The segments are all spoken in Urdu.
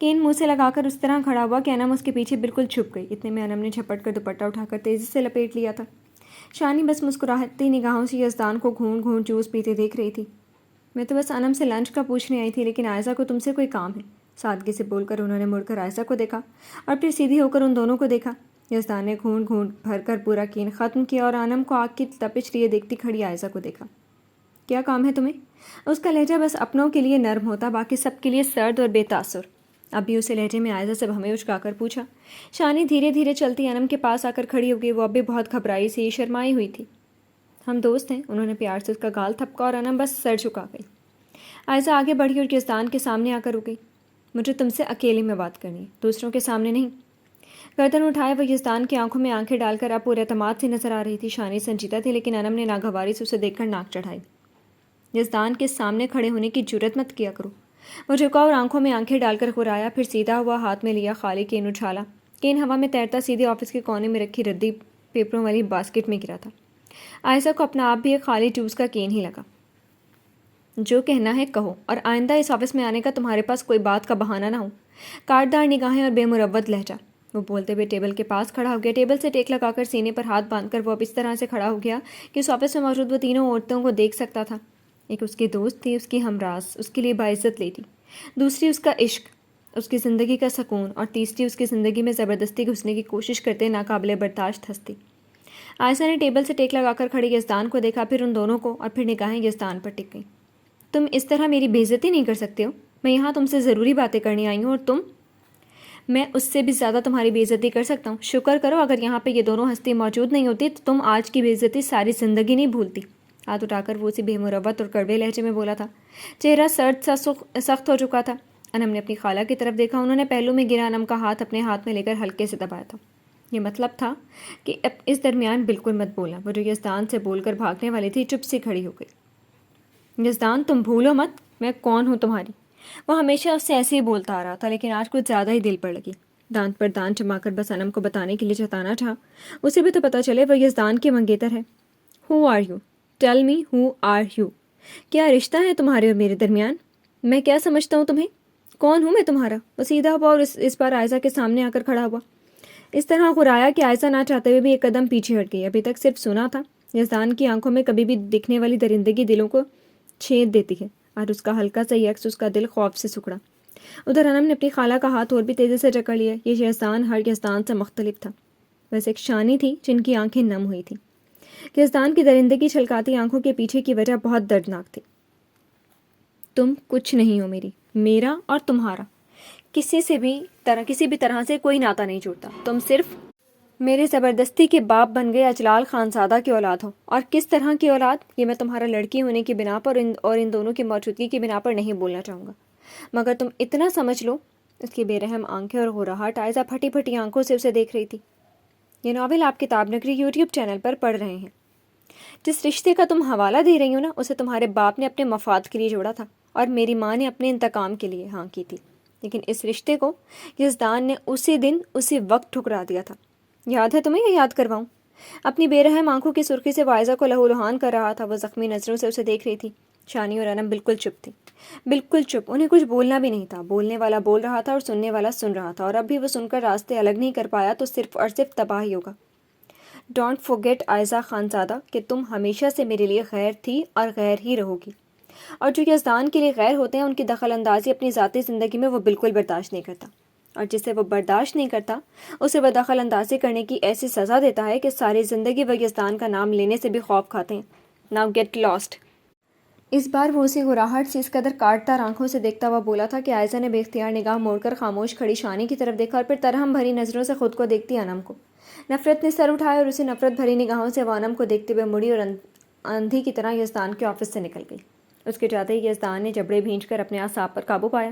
کین منہ سے لگا کر اس طرح کھڑا ہوا کہ انم اس کے پیچھے بالکل چھپ گئی۔ اتنے میں انم نے جھپٹ کر دوپٹہ اٹھا کر تیزی سے لپیٹ لیا تھا۔ شانی بس مسکراتی نگاہوں سے یزدان کو گھونٹ گھونٹ جوس پیتے دیکھ رہی تھی۔ میں تو بس انم سے لنچ کا پوچھنے آئی تھی، لیکن عائزہ کو تم سے کوئی کام ہے، سادگی سے بول کر انہوں نے مڑ کر عائزہ کو دیکھا اور پھر سیدھی ہو کر ان دونوں کو دیکھا۔ یزدان نے گھونٹ گھونٹ بھر کر پورا کین ختم کیا اور انم کو آگ کی تپش لیے دیکھتی کھڑی عائزہ کو دیکھا۔ کیا کام ہے تمہیں؟ اس کا لہجہ بس اپنوں کے لیے نرم ہوتا، باقی سب کے لیے سرد اور بے تاثر۔ اب بھی اسے لہجے میں عائزہ سے بھویں اچکا کر پوچھا۔ شانی دھیرے دھیرے چلتی انم کے پاس آ کر کھڑی ہو گئی۔ وہ اب بھی بہت گھبرائی سی شرمائی ہوئی تھی۔ ہم دوست ہیں، انہوں نے پیار سے اس کا گال تھپکا اور انم بس سر جھکا گئی۔ عائزہ آگے بڑھی اور یزدان کے سامنے آ کر رک گئی۔ مجھے تم سے اکیلے میں بات کرنی ہے، دوسروں کے سامنے نہیں۔ گردن اٹھائے وہ یزدان کی آنکھوں میں آنکھیں ڈال کر اب پورے اعتماد سے نظر آ رہی تھی۔ شانی سنجیدہ تھی، لیکن انم نے ناگواری سے اسے دیکھ کر ناک چڑھائی۔ یزدان کے سامنے کھڑے ہونے کی جرت مت کیا کرو۔ وہ جھکا اور آنکھوں میں آنکھیں ڈال کر غرایا، پھر سیدھا ہوا ہاتھ میں لیا خالی کین اچھالا۔ کین ہوا میں تیرتا سیدھے آفس کے کونے میں رکھی ردی پیپروں والی باسکٹ میں گرا تھا۔ عائزہ کو اپنا آپ بھی ایک خالی جوس کا کین ہی لگا۔ جو کہنا ہے کہو، اور آئندہ اس آفس میں آنے کا تمہارے پاس کوئی بات کا بہانہ نہ ہو۔ کاٹدار نگاہیں اور بے مروت لہجہ۔ وہ بولتے ہوئے ٹیبل کے پاس کھڑا ہو گیا۔ ٹیبل سے ٹیک لگا کر سینے پر ہاتھ باندھ کر وہ اب اس طرح سے کھڑا ہو گیا کہ اس آفس میں موجود وہ تینوں عورتوں کو دیکھ سکتا تھا۔ ایک اس کی دوست تھی، اس کی ہمراز، اس کے لیے باعزت لیڈی۔ دوسری اس کا عشق، اس کی زندگی کا سکون، اور تیسری اس کی زندگی میں زبردستی گھسنے کی کوشش کرتے ناقابل برداشت ہستی۔ عائشہ نے ٹیبل سے ٹیک لگا کر کھڑے یزدان کو دیکھا، پھر ان دونوں کو، اور پھر نگاہیں یزدان پر ٹک گئیں۔ تم اس طرح میری بے عزتی نہیں کر سکتے ہو۔ میں یہاں تم سے ضروری باتیں کرنے آئی ہوں، اور تم… میں اس سے بھی زیادہ تمہاری بے عزتی کر سکتا ہوں۔ شکر کرو اگر یہاں پہ یہ دونوں ہستی موجود نہیں ہوتی تو تم آج کی بے عزتی ساری زندگی نہیں بھولتی۔ ہاتھ اٹھا کر وہ اسی بے مروت اور کڑوے لہجے میں بولا تھا۔ چہرہ سرد سا سخت ہو چکا تھا۔ انم نے اپنی خالہ کی طرف دیکھا۔ انہوں نے پہلو میں گرا انم کا ہاتھ اپنے ہاتھ میں لے کر ہلکے سے دبایا تھا۔ یہ مطلب تھا کہ اب اس درمیان بالکل مت بولنا۔ وہ جو یزدان سے بول کر بھاگنے والی تھی چپ سی کھڑی ہو گئی۔ یزدان تم بھولو مت میں کون ہوں تمہاری۔ وہ ہمیشہ اس سے ایسے ہی بولتا آ رہا تھا، لیکن آج کچھ زیادہ ہی دل پر لگی۔ دانت پر دانت جما کر بس انم کو بتانے کے لیے جتانا چاہا، اسے بھی تو پتہ چلے وہ یزدان کی منگیتر ہے۔ Who are you? Tell me who are you? کیا رشتہ ہے تمہارے اور میرے درمیان؟ میں کیا سمجھتا ہوں تمہیں؟ کون ہوں میں تمہارا؟ وہ سیدھا ہوا اور اس بار عائزہ کے سامنے آ کر کھڑا ہوا۔ اس طرح غرایا کہ عائزہ نہ چاہتے ہوئے بھی ایک قدم پیچھے ہٹ گئی۔ ابھی تک صرف سنا تھا۔ یزدان کی آنکھوں میں کبھی بھی دکھنے والی درندگی دلوں کو چھید دیتی ہے، اور اس کا ہلکا سا یکس اس کا دل خوف سے سکڑا۔ ادھر انم نے اپنی خالہ کا ہاتھ اور بھی تیزی سے جکڑ لیا۔ یہ یزدان ہر یزدان سے مختلف تھا۔ ویسے ایک شانی تھی جن کی آنکھیں نم ہوئی تھیں۔ یزدان کی درندگی چھلکاتی آنکھوں کے پیچھے کی وجہ بہت دردناک تھی۔ تم کچھ نہیں ہو میری، میرا اور تمہارا کسی بھی طرح سے کوئی ناطہ نہیں جوڑتا۔ تم صرف میرے زبردستی کے باپ بن گئے اجلال خانزادہ کی اولاد ہو، اور کس طرح کی اولاد یہ میں تمہارا لڑکی ہونے کی بنا پر اور ان دونوں کی موجودگی کی بنا پر نہیں بولنا چاہوں گا، مگر تم اتنا سمجھ لو۔ اس کی بے رحم آنکھیں اور غراہٹ عائزہ پھٹی پھٹی آنکھوں سے اسے دیکھ رہی تھی۔ یہ ناول آپ کتاب نگری یوٹیوب چینل پر پڑھ رہے ہیں۔ جس رشتے کا تم حوالہ دے رہی ہو نا، اسے تمہارے باپ نے اپنے مفاد کے لیے جوڑا تھا، اور میری ماں نے اپنے انتقام کے لیے ہاں کی تھی، لیکن اس رشتے کو یزدان نے اسی دن اسی وقت ٹھکرا دیا تھا۔ یاد ہے تمہیں یا یاد کرواؤں؟ اپنی بے رحم آنکھوں کی سرخی سے وہ عائزہ کو لہو لہان کر رہا تھا۔ وہ زخمی نظروں سے اسے دیکھ رہی تھی۔ شانی اور انم بالکل چپ تھی، بالکل چپ۔ انہیں کچھ بولنا بھی نہیں تھا۔ بولنے والا بول رہا تھا اور سننے والا سن رہا تھا، اور اب بھی وہ سن کر راستے الگ نہیں کر پایا تو صرف اور صرف تباہی ہوگا۔ ڈونٹ فورگیٹ عائزہ خانزادہ کہ تم ہمیشہ سے میرے لیے غیر تھی اور غیر ہی رہو گی، اور جو یزدان کے لیے غیر ہوتے ہیں ان کی دخل اندازی اپنی ذاتی زندگی میں وہ بالکل برداشت نہیں کرتا، اور جسے وہ برداشت نہیں کرتا اسے وہ دخل اندازی کرنے کی ایسی سزا دیتا ہے کہ ساری زندگی وہ یزدان کا نام لینے سے بھی خوف کھاتے ہیں۔ Now get lost. اس بار وہ اسے غراہٹ سے اس قدر کاٹدار آنکھوں سے دیکھتا ہوا بولا تھا کہ عائزہ نے بے اختیار نگاہ موڑ کر خاموش کھڑی شانی کی طرف دیکھا، اور پھر ترہم بھری نظروں سے خود کو دیکھتی انم کو۔ نفرت نے سر اٹھایا اور اسے نفرت بھری نگاہوں سے وہ انم کو دیکھتے ہوئے مڑی اور اندھی کی طرح یزدان کے آفس سے نکل گئی۔ اس کے جاتے ہی یزدان نے جبڑے بھینچ کر اپنے اعصاب پر قابو پایا،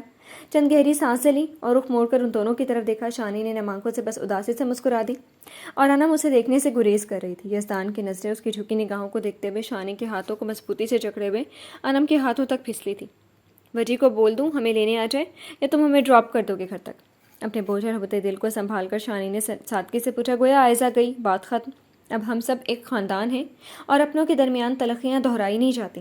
چند گہری سانسیں لیں اور رخ موڑ کر ان دونوں کی طرف دیکھا۔ شانی نے نم آنکھوں سے بس اداسی سے مسکرا دی، اور انم اسے دیکھنے سے گریز کر رہی تھی۔ یزدان کی نظریں اس کی جھکی نگاہوں کو دیکھتے ہوئے شانی کے ہاتھوں کو مضبوطی سے جکڑے ہوئے انم کے ہاتھوں تک پھسلی تھی۔ وجی کو بول دوں ہمیں لینے آ جائے، یا تم ہمیں ڈراپ کر دو گے گھر تک؟ اپنے بوجھل ہوتے دل کو سنبھال کر شانی نے سادگی سے پوچھا۔ گویا عائزہ گئی، بات ختم۔ اب ہم سب ایک خاندان ہیں، اور اپنوں کے درمیان تلخیاں دہرائی نہیں جاتی۔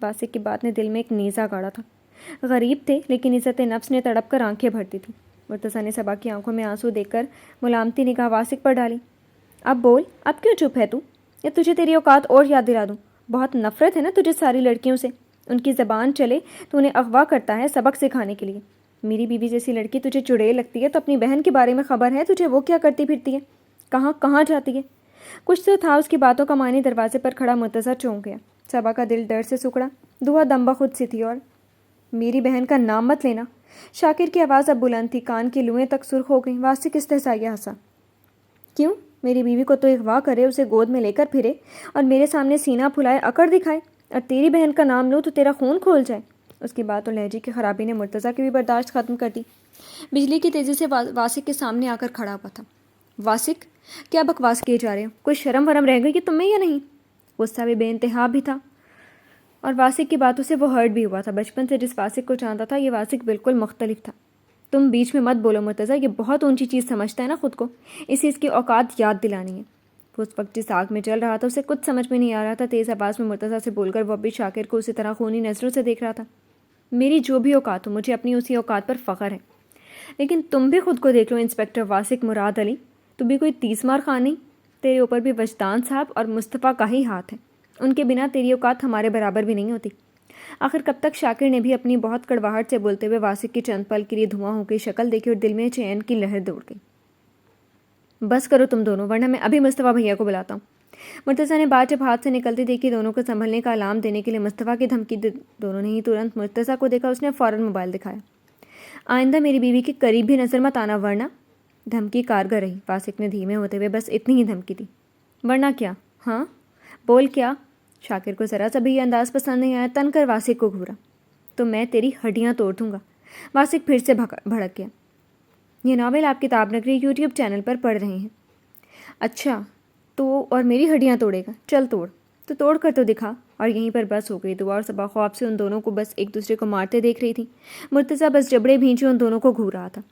واسق کی بات نے دل میں ایک نیزہ گاڑا تھا. غریب تھے لیکن عزت نفس نے تڑپ کر آنکھیں بھرتی تھیں. مرتضیٰ نے صبا کی آنکھوں میں آنسو دیکھ کر ملامتی نگاہ واسق پر ڈالی. اب بول, اب کیوں چپ ہے تو؟ یا تجھے تیری اوقات اور یاد دلا دوں؟ بہت نفرت ہے نا تجھے ساری لڑکیوں سے. ان کی زبان چلے تو انہیں اغوا کرتا ہے سبق سکھانے کے لیے. میری بیوی جیسی لڑکی تجھے چڑیل لگتی ہے تو اپنی بہن کے بارے میں خبر ہے تجھے وہ کیا کرتی پھرتی ہے, کہاں کہاں جاتی ہے؟ کچھ تو تھا اس کی باتوں کا معنی. دروازے پر کھڑا مرتضیٰ چونک گیا. صبا کا دل ڈر سے سکڑا. دعا دم بخود سی تھی. اور میری بہن کا نام مت لینا. شاکر کی آواز اب بلند تھی, کان کی لوئیں تک سرخ ہو گئیں. واسق استہزائیہ ہنسا. کیوں؟ میری بیوی کو تو اغوا کرے, اسے گود میں لے کر پھرے اور میرے سامنے سینہ پھلائے اکڑ دکھائے, اور تیری بہن کا نام لوں تو تیرا خون کھول جائے. اس کی بات اور لہجے کی خرابی نے مرتضیٰ کی بھی برداشت ختم کر دی. بجلی کی تیزی سے واسق کے سامنے آ کر کھڑا ہوا تھا. واسق, کیا بکواس کیے جا رہے ہو؟ کوئی شرم ورم رہ گئی کہ تم میں یا نہیں؟ غصہ بھی بے انتہا بھی تھا اور واسق کی باتوں سے وہ ہرٹ بھی ہوا تھا. بچپن سے جس واسق کو جانتا تھا یہ واسق بالکل مختلف تھا. تم بیچ میں مت بولو مرتضیٰ, یہ بہت اونچی چیز سمجھتا ہے نا خود کو, اسے اس کی اوقات یاد دلانی ہے. وہ اس وقت جس آگ میں چل رہا تھا اسے کچھ سمجھ میں نہیں آ رہا تھا. تیز آواز میں مرتضیٰ سے بول کر وہ ابھی شاکر کو اسی طرح خونی نظروں سے دیکھ رہا تھا. میری جو بھی اوقات ہو, مجھے اپنی اسی اوقات پر فخر ہے, لیکن تم بھی خود کو دیکھ لو انسپکٹر واسق مراد علی. تو بھی کوئی 30 مار خان نہیں. تیرے اوپر بھی وجدان صاحب اور مصطفیٰ کا ہی ہاتھ ہے. ان کے بنا تیری اوقات ہمارے برابر بھی نہیں ہوتی. آخر کب تک؟ شاکر نے بھی اپنی بہت کڑواہٹ سے بولتے ہوئے واسق کی چند پل کے لیے دھواں ہو گئی شکل دیکھی اور دل میں چین کی لہر دوڑ گئی. بس کرو تم دونوں, ورنہ میں ابھی مصطفیٰ بھیا کو بلاتا ہوں. مرتضیٰ نے بات جب ہاتھ سے نکلتی دیکھی دونوں کو سنبھلنے کا الارم دینے کے لیے مصطفیٰ کی دھمکی دونوں نے ہی ترنت مرتضیٰ کو دیکھا. اس نے فوراً موبائل دکھایا. آئندہ میری بیوی کے قریب بھی نظر مت آنا ورنہ. دھمکی کارگر رہی. واسق نے دھیمے ہوتے ہوئے بس اتنی ہی دھمکی دی. ورنہ کیا؟ ہاں بول کیا؟ شاکر کو ذرا سا بھی یہ انداز پسند نہیں آیا. تن کر واسق کو گھورا. تو میں تیری ہڈیاں توڑ دوں گا. واسق پھر سے بھڑک گیا. یہ ناول آپ کتاب نگری یوٹیوب چینل پر پڑھ رہے ہیں. اچھا تو اور میری ہڈیاں توڑے گا؟ چل توڑ. تو توڑ کر تو دکھا. اور یہیں پر بس ہو گئی. دعا اور صبا خواب سے ان دونوں کو بس ایک دوسرے کو مارتے دیکھ رہی تھی. مرتضیٰ بس جبڑے بھینچے ان دونوں کو گھور رہا تھا.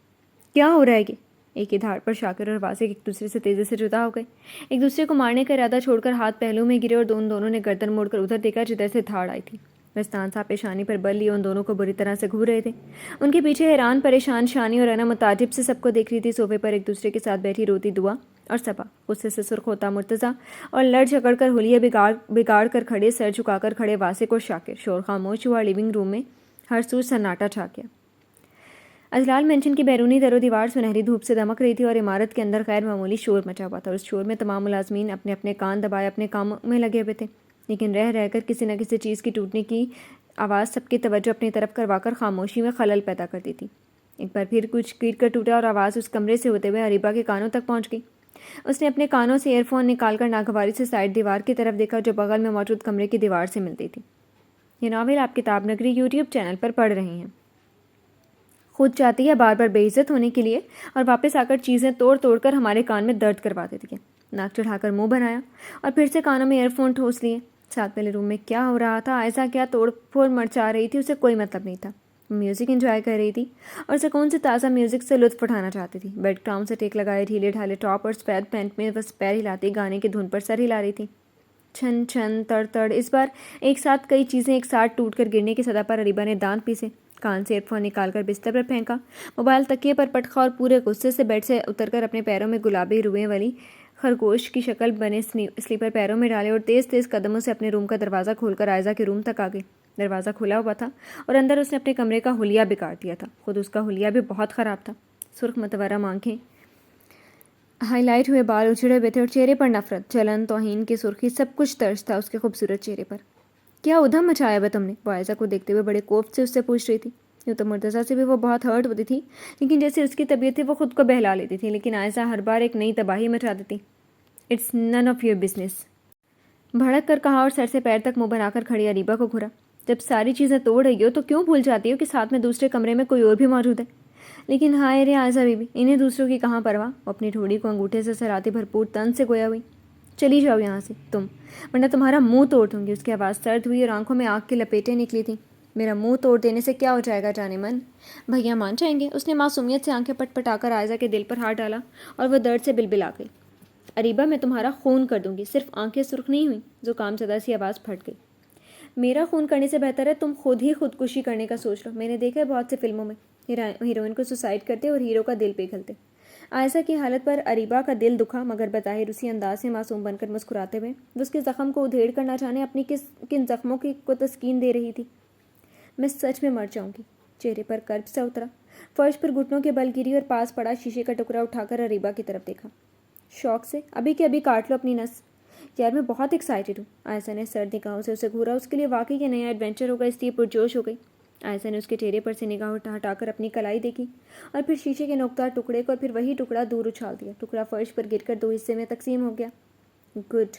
کیا ہو رہا ہے یہ؟ ایک ہی دھاڑ پر شاکر اور واسق ایک دوسرے سے تیزی سے جدا ہو گئے. ایک دوسرے کو مارنے کا ارادہ چھوڑ کر ہاتھ پہلو میں گرے اور دونوں نے گردن موڑ کر ادھر دیکھا جدھر سے دھاڑ آئی تھی. وستان صاحب پیشانی پر بل لیے ان دونوں کو بری طرح سے گھور رہے تھے. ان کے پیچھے حیران پریشان شانی اور انا متعجب سے سب کو دیکھ رہی تھی. صوفے پر ایک دوسرے کے ساتھ بیٹھی روتی دعا اور صبا, غصے سے سرخ ہوتا مرتضیٰ اور لڑ جھگڑ کر حلیہ بگاڑ کر کھڑے, سر جھکا کر کھڑے واسق اور شاکر. شور خاموش ہوا. لیونگ روم میں ہر سو سناٹا چھا گیا. ازلال مینشن کی بیرونی در و دیوار سنہری دھوپ سے دمک رہی تھی اور عمارت کے اندر غیر معمولی شور مچا ہوا تھا. اور اس شور میں تمام ملازمین اپنے اپنے کان دبائے اپنے کاموں میں لگے ہوئے تھے, لیکن رہ رہ کر کسی نہ کسی چیز کی ٹوٹنے کی آواز سب کی توجہ اپنی طرف کروا کر خاموشی میں خلل پیدا کرتی تھی. ایک بار پھر کچھ گر کر ٹوٹا اور آواز اس کمرے سے ہوتے ہوئے اریبہ کے کانوں تک پہنچ گئی. اس نے اپنے کانوں سے ایئر فون نکال کر ناگواری سے سائڈ دیوار کی طرف دیکھا جو بغل میں موجود کمرے کی دیوار سے ملتی تھی. یہ ناول آپ کتاب نگری یوٹیوب چینل پر پڑھ رہے ہیں. خود چاہتی ہے بار بار بے عزت ہونے کے لیے اور واپس آ کر چیزیں توڑ توڑ کر ہمارے کان میں درد کروا دیتی ہے. ناک چڑھا کر منہ بنایا اور پھر سے کانوں میں ایئر فون ٹھوس لیے. ساتھ والے روم میں کیا ہو رہا تھا, ایسا کیا توڑ پھوڑ مرچا رہی تھی, اسے کوئی مطلب نہیں تھا. میوزک انجوائے کر رہی تھی اور سکون سے تازہ میوزک سے لطف اٹھانا چاہتی تھی. بیڈ ٹاؤن سے ٹیک لگائے ڈھیلے ڈھالے ٹاپ اور سفید پینٹ میں بس پیر ہلاتی گانے کی دھن پر سر ہلا رہی تھی. چھن چھن تڑ تڑ. اس بار ایک ساتھ کئی چیزیں ایک ساتھ ٹوٹ کر گرنے کی صدا پر اریبہ نے دانت پیسے. کان سے ایئر فون نکال کر بستر پر پھینکا. موبائل تکیے پر پٹخا اور پورے غصے سے بیڈ سے اتر کر اپنے پیروں میں گلابی روئیں والی خرگوش کی شکل بنے سلیپر پیروں میں ڈالے اور تیز تیز قدموں سے اپنے روم کا دروازہ کھول کر عائزہ کے روم تک آ گئی. دروازہ کھلا ہوا تھا اور اندر اس نے اپنے کمرے کا حلیہ بگاڑ دیا تھا. خود اس کا حلیہ بھی بہت خراب تھا. سرخ متورم آنکھیں, ہائی لائٹ ہوئے بال اچھڑے ہوئے تھے اور چہرے پر نفرت, جلن, توہین کی سرخی, سب کچھ طرز تھا اس کے خوبصورت چہرے پر. کیا ادھم مچایا ہوا تم نے؟ وہ عائزہ کو دیکھتے ہوئے بڑے کوفت سے اس سے پوچھ رہی تھی. یوں تو مرتضیٰ سے بھی وہ بہت ہرٹ ہوتی تھی, لیکن جیسے اس کی طبیعت تھی وہ خود کو بہلا لیتی تھی, لیکن عائزہ ہر بار ایک نئی تباہی مچا دیتی. It's none of your business, بھڑک کر کہا اور سر سے پیر تک منہ بنا کر کھڑی اریبہ کو گھورا. جب ساری چیزیں توڑ رہی ہو تو کیوں بھول جاتی ہو کہ ساتھ میں دوسرے کمرے میں کوئی اور بھی موجود ہے؟ لیکن ہائے رے عائزہ بیوی, انہیں دوسروں کی کہاں پرواہ. وہ اپنی ٹھوڑی کو انگوٹھے سے سراتے بھرپور تن سے گویا ہوئی. چلی جاؤ یہاں سے تم, ورنہ تمہارا منہ توڑ دوں گی. اس کی آواز سرد ہوئی اور آنکھوں میں آگ کی لپیٹیں نکلی تھیں. میرا منہ توڑ دینے سے کیا ہو جائے گا جانے من؟ بھیا مان جائیں گے. اس نے معصومیت سے آنکھیں پٹ پٹا کر عائزہ کے دل پر ہاتھ ڈالا اور وہ درد سے بلبلا گئی. اریبہ میں تمہارا خون کر دوں گی. صرف آنکھیں سرخ نہیں ہوئیں, زکام زدہ سی آواز پھٹ گئی. میرا خون کرنے سے بہتر ہے تم خود ہی خودکشی کرنے کا سوچ لو. میں نے دیکھا ہے بہت سے فلموں میں ہیروئن کو سوسائڈ کرتے اور ہیرو کا دل پگھلتے. عائشہ کی حالت پر اریبہ کا دل دکھا، مگر بظاہر اسی انداز سے معصوم بن کر مسکراتے ہوئے وہ اس کے زخم کو ادھیڑ کر نہ جانے اپنی کن زخموں کو تسکین دے رہی تھی. میں سچ میں مر جاؤں گی. چہرے پر کرب سا اترا. فرش پر گھٹنوں کے بل گری اور پاس پڑا شیشے کا ٹکڑا اٹھا کر اریبہ کی طرف دیکھا. شوق سے ابھی کے ابھی کاٹ لو اپنی نس. یار میں بہت ایکسائٹیڈ ہوں. عائشہ نے سرد نگاہوں سے اسے گھورا. اس کے لیے واقعی یہ نیا ایڈونچر ہوگا، اس لیے پرجوش ہو گئی. عائشہ نے اس کے چہرے پر سے نگاہ ہٹا کر اپنی کلائی دیکھی اور پھر شیشے کے نوکدار ٹکڑے کو اور پھر وہی ٹکڑا دور اچھال دیا. ٹکڑا فرش پر گر کر 2 حصے میں تقسیم ہو گیا. گڈ.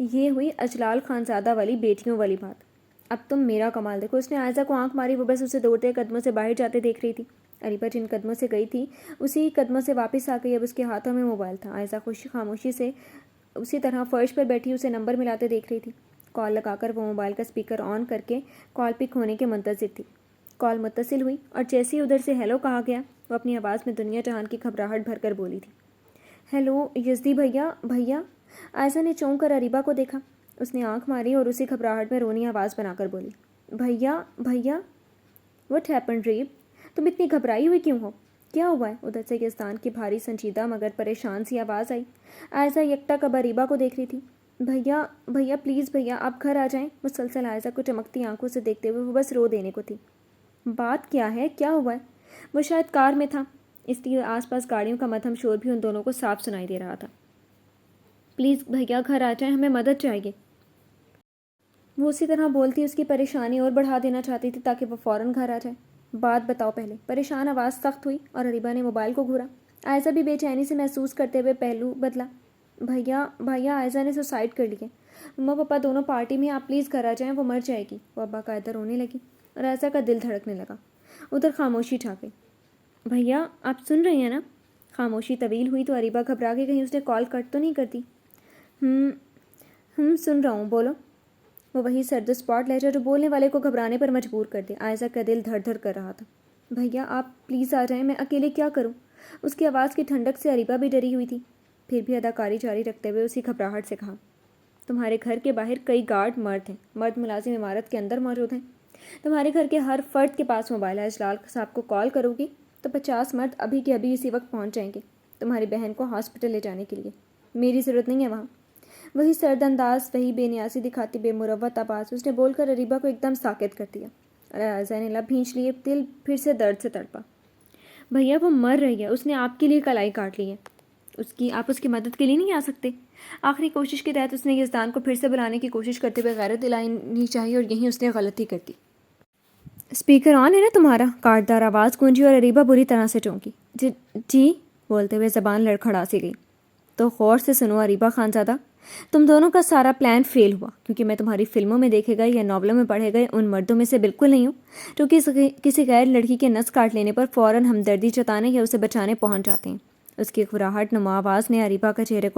یہ ہوئی اجلال خانزادہ والی بیٹیوں والی بات. اب تم میرا کمال دیکھو. اس نے عائشہ کو آنکھ ماری. وہ بس اسے دوڑتے قدموں سے باہر جاتے دیکھ رہی تھی. اریبہ جن قدموں سے گئی تھی اسی قدموں سے واپس آ گئی. اب اس کے ہاتھوں میں موبائل تھا. عائشہ خاموشی سے اسی طرح فرش پر بیٹھی اسے نمبر ملاتے دیکھ رہی تھی. کال لگا کر وہ موبائل کا اسپیکر آن کر کے کال پک ہونے کے منتظر تھی. کال متصل ہوئی اور جیسے ہی ادھر سے ہیلو کہا گیا وہ اپنی آواز میں دنیا جہان کی گھبراہٹ بھر کر بولی تھی. ہیلو یزدی بھیا. بھیا. عائشہ نے چونک کر اریبہ کو دیکھا. اس نے آنکھ ماری اور اسی گھبراہٹ میں رونی آواز بنا کر بولی. بھیا. بھیا. وٹ ہیپن ریب؟ تم اتنی گھبرائی ہوئی کیوں ہو؟ کیا ہوا ہے؟ ادھر سے یزدان کی بھاری سنجیدہ مگر پریشان سی آواز آئی. عائشہ یکٹک اریبہ کو دیکھ رہی تھی. بھیا. بھیا پلیز بھیا آپ گھر آ جائیں. مسلسل عائشہ کو چمکتی آنکھوں سے دیکھتے ہوئے وہ بس رو دینے کو تھی. بات کیا ہے؟ کیا ہوا ہے؟ وہ شاید کار میں تھا، اس لیے آس پاس گاڑیوں کا مدھم شور بھی ان دونوں کو صاف سنائی دے رہا تھا. پلیز بھیا گھر آ جائیں، ہمیں مدد چاہیے. وہ اسی طرح بولتی اس کی پریشانی اور بڑھا دینا چاہتی تھی تاکہ وہ فوراً گھر آ جائے. بات بتاؤ پہلے. پریشان آواز سخت ہوئی اور اریبہ نے موبائل کو گھورا. عائشہ بھی بے چینی سے محسوس کرتے ہوئے پہلو بدلا. بھیا عائشہ نے سوسائڈ کر لی ہے. مما پاپا دونوں پارٹی میں، آپ پلیز گھر آ جائیں، وہ مر جائے گی. وہ ابا قاعدہ رونے لگی اور عائشہ کا دل دھڑکنے لگا. ادھر خاموشی چھا گئی. بھیا آپ سن رہے ہیں نا؟ خاموشی طویل ہوئی تو اریبہ گھبرا کے کہیں اس نے کال کٹ تو نہیں کر دی. سن رہا ہوں، بولو. وہ وہی سرد اسپاٹ لہجہ جو بولنے والے کو گھبرانے پر مجبور کر دے. عائشہ کا دل دھڑ دھڑ کر رہا تھا. بھیا آپ پلیز آ جائیں، میں اکیلے کیا کروں؟ اس کی آواز کی ٹھنڈک سے اریبہ بھی ڈری ہوئی تھی. پھر بھی اداکاری جاری رکھتے ہوئے اسی گھبراہٹ سے کہا. تمہارے گھر کے باہر کئی گارڈ مرد ہیں، مرد ملازم عمارت کے اندر موجود ہیں. تمہارے گھر کے ہر فرد کے پاس موبائل ہے. اجلال صاحب کو کال کرو گی تو 50 مرد ابھی کے ابھی اسی وقت پہنچ جائیں گے تمہاری بہن کو ہاسپٹل لے جانے کے لیے. میری ضرورت نہیں ہے وہاں. وہی سرد انداز، وہی بے نیازی دکھاتی بے مروت آواز اس نے بول کر اریبہ کو ایک دم ساکت کر دیا. عائشہ نے لب بھینچ لیے. دل پھر سے درد سے تڑپا. بھیا وہ مر رہی ہے، اس نے آپ کے لیے کلائی کاٹ لی ہے. آپ اس کی مدد کے لیے نہیں آ سکتے؟ آخری کوشش کے تحت اس نے یزدان کو پھر سے بلانے کی کوشش کرتے ہوئے غیرت دلانی چاہیے اور یہیں اس نے غلطی کر دی. اسپیکر آن ہے نا تمہارا؟ کاٹدار آواز گونجی اور اریبہ بری طرح سے چونکی. جی بولتے ہوئے زبان لڑکھڑا سی گئی. تو غور سے سنو اریبہ خانزادہ، تم دونوں کا سارا پلان فیل ہوا کیونکہ میں تمہاری فلموں میں دیکھے گئے یا ناولوں میں پڑھے گئے ان مردوں میں سے بالکل نہیں ہوں جو کسی غیر لڑکی کے نس کاٹ لینے پر فوراً ہمدردی جتانے یا اسے بچانے پہنچ جاتے ہیں. اس کی گھبراہٹ نما آواز نے اریبہ کا چہرے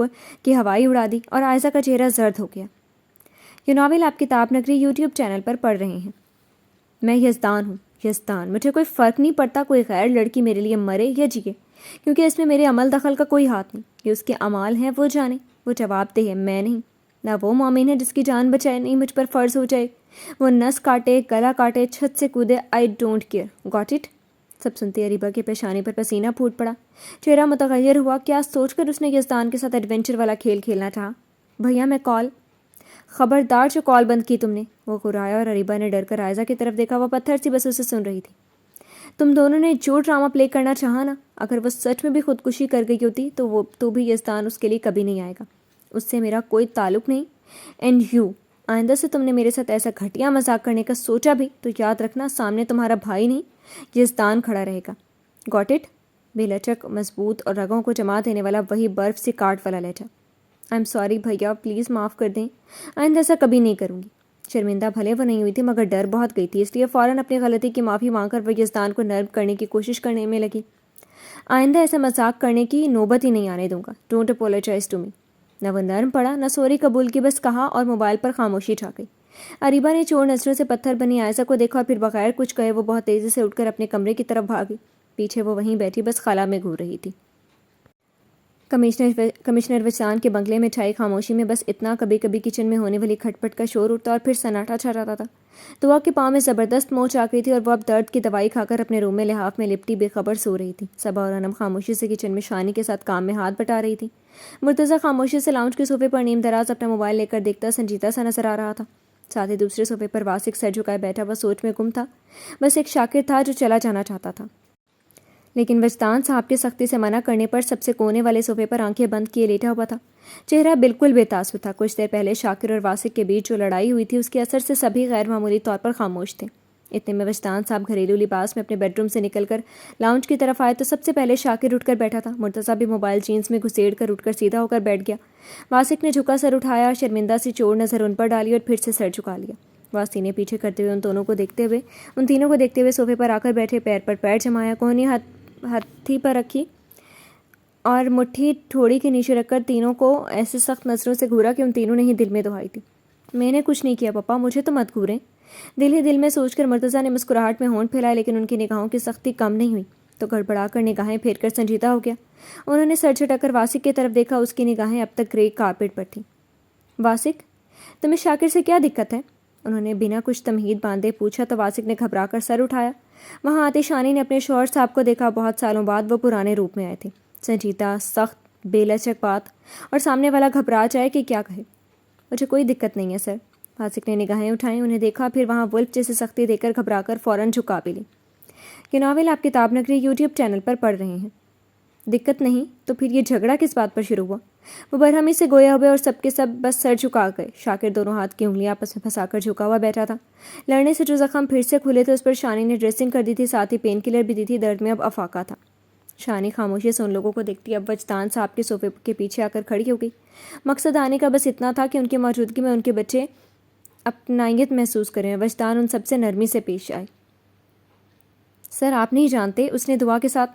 کی ہوائیں اڑا دی اور عائشہ کا چہرہ زرد ہو گیا. یہ ناول آپ کتاب نگری یوٹیوب چینل پر پڑھ رہے ہیں. میں یزدان ہوں. یزدان. مجھے کوئی فرق نہیں پڑتا کوئی غیر لڑکی میرے لیے مرے یا جیے، کیونکہ اس میں میرے عمل دخل کا کوئی ہاتھ نہیں. یہ اس کے اعمال ہیں، وہ جانے. وہ جواب دہ ہے، میں نہیں. نہ وہ مومن ہے جس کی جان بچائے نہیں مجھ پر فرض ہو جائے. وہ نس کاٹے، گلا کاٹے، چھت سے کودے، I don't care. Got it? سب سنتے اریبہ کے پیشانی پر پسینہ پھوٹ پڑا. چہرہ متغیر ہوا. کیا سوچ کر اس نے یزدان کے ساتھ ایڈونچر والا کھیل کھیلنا چاہا؟ بھیا میں کال. خبردار جو کال بند کی تم نے. وہ غرایا اور اریبہ نے ڈر کر عائشہ کی طرف دیکھا. وہ پتھر سی بس اسے سن رہی تھی. تم دونوں نے جو ڈرامہ پلے کرنا چاہا نا، اگر وہ سچ میں بھی خودکشی کر گئی ہوتی تو بھی یزدان اس کے لیے کبھی نہیں آئے گا. اس سے میرا کوئی تعلق نہیں. اینڈ یو، آئندہ سے تم نے میرے ساتھ ایسا گھٹیا مذاق کرنے کا سوچا بھی تو یاد رکھنا سامنے تمہارا بھائی نہیں یزدان کھڑا رہے گا. Got it? بے لچک، مضبوط اور رگوں کو جما دینے والا وہی برف سے کاٹ والا لہجہ. آئی ایم سوری بھیا، پلیز معاف کر دیں. آئندہ ایسا کبھی نہیں کروں گی. شرمندہ بھلے وہ نہیں ہوئی تھی مگر ڈر بہت گئی تھی، اس لیے فوراً اپنی غلطی کی معافی مانگ کر وہ یزدان کو نرم کرنے کی کوشش کرنے میں لگی. آئندہ ایسا مذاق کرنے کی نوبت ہی نہیں آنے دوں گا. Don't apologise to me. نہ وہ نرم پڑا نہ سوری قبول کی، بس کہا اور موبائل پر خاموشی چھا گئی. اریبہ نے چور نظروں سے پتھر بنی عائشہ کو دیکھا اور پھر بغیر کچھ کہے وہ بہت تیزی سے اٹھ کر اپنے کمرے کی طرف بھاگی. پیچھے وہ وہیں بیٹھی بس خلا میں گھور رہی تھی. کمشنر وجدان کے بنگلے میں چھائی خاموشی میں بس اتنا، کبھی کبھی کچن میں ہونے والی کھٹ پٹ کا شور اٹھتا اور پھر سناٹا چھا جاتا تھا۔ دعا کے پاؤں میں زبردست موچ آ گئی تھی اور وہ اب درد کی دوائی کھا کر اپنے روم میں لحاف میں لپٹی بے خبر سو رہی تھی۔ صبا اور انم خاموشی سے کچن میں شانی کے ساتھ کام میں ہاتھ بٹا رہی تھی۔ مرتضیٰ خاموشی سے لاؤنج کے صوفے پر نیم دراز اپنا موبائل لے کر دیکھتا سنجیدہ سا نظر آ رہا تھا۔ ساتھ ہی دوسرے صوفے پر واسق سر جھکائے بیٹھا وہ سوچ میں گم تھا۔ بس ایک شاکر تھا جو چلا جانا چاہتا تھا، لیکن وجدان صاحب کے سختی سے منع کرنے پر سب سے کونے والے صوفے پر آنکھیں بند کیے لیٹا ہوا تھا۔ چہرہ بالکل بے تاثر تھا۔ کچھ دیر پہلے شاکر اور واسق کے بیچ جو لڑائی ہوئی تھی اس کے اثر سے سبھی غیر معمولی طور پر خاموش تھے۔ اتنے میں وجدان صاحب گھریلو لباس میں اپنے بیڈ روم سے نکل کر لاؤنج کی طرف آئے تو سب سے پہلے شاکر اٹھ کر بیٹھا تھا۔ مرتضیٰ بھی موبائل جینس میں گھسیڑ کر اٹھ کر سیدھا ہو کر بیٹھ گیا۔ واسق نے جھکا سر اٹھایا، شرمندہ سی چور نظر ان پر ڈالی اور پھر سے سر جھکا لیا۔ واسی نے پیچھے کرتے ہوئے ان تینوں کو دیکھتے ہوئے صوفے پر آ کر بیٹھے، پیر پر پیر جمایا، کوہنی ہتھی پر رکھی اور مٹھی ٹھوڑی کے نیچے رکھ کر تینوں کو ایسے سخت نظروں سے گھورا کہ ان تینوں نے ہی دل میں دہائی تھی، میں نے کچھ نہیں کیا پپا، مجھے تو مت گھوریں۔ دل ہی دل میں سوچ کر مرتضیٰ نے مسکراہٹ میں ہونٹ پھیلائے، لیکن ان کی نگاہوں کی سختی کم نہیں ہوئی تو گڑبڑا کر نگاہیں پھیر کر سنجیدہ ہو گیا۔ انہوں نے سر جھٹک کر واسق کی طرف دیکھا، اس کی نگاہیں اب تک گرے کارپیٹ پر تھیں۔ واسق، تمہیں شاکر سے کیا دقت ہے؟ انہوں نے بنا کچھ تمہید باندھے پوچھا تو واسق نے گھبرا کر سر اٹھایا۔ وہاں آتے شانی نے اپنے شوہر صاحب کو دیکھا۔ بہت سالوں بعد وہ پرانے روپ میں آئے تھے، سنجیدہ، سخت، بے لچک بات، اور سامنے والا گھبرا جائے کہ کیا کہے۔ مجھے کوئی دقت نہیں ہے سر۔ واسق نے نگاہیں اٹھائیں، انہیں دیکھا، پھر وہاں ولف جیسے سختی دے کر گھبرا کر فوراً جھکا بھی لی۔ یہ ناول آپ کتاب نگری یوٹیوب چینل پر پڑھ رہے ہیں۔ دقت نہیں تو پھر یہ جھگڑا کس بات پر شروع ہوا؟ وہ برہمی سے گویا ہوئے اور سب کے سب بس سر جھکا گئے۔ شاکر دونوں ہاتھ کی انگلیاں آپس میں پھنسا کر جھکا ہوا بیٹھا تھا۔ لڑنے سے جو زخم پھر سے کھلے تھے اس پر شانی نے ڈریسنگ کر دی تھی، ساتھ ہی پین کلر بھی دی تھی۔ درد میں اب افاقہ تھا۔ شانی خاموشی سے ان لوگوں کو دیکھتی اب وجدان صاحب کے صوفے کے پیچھے آ کر کھڑی ہو گئی۔ مقصد آنے کا بس اتنا تھا کہ ان کی موجودگی میں ان کے بچے اپنائیت محسوس کریں۔ وجدان ان سب سے نرمی سے پیش آئے۔ سر آپ نہیں جانتے، اس نے دعا کے ساتھ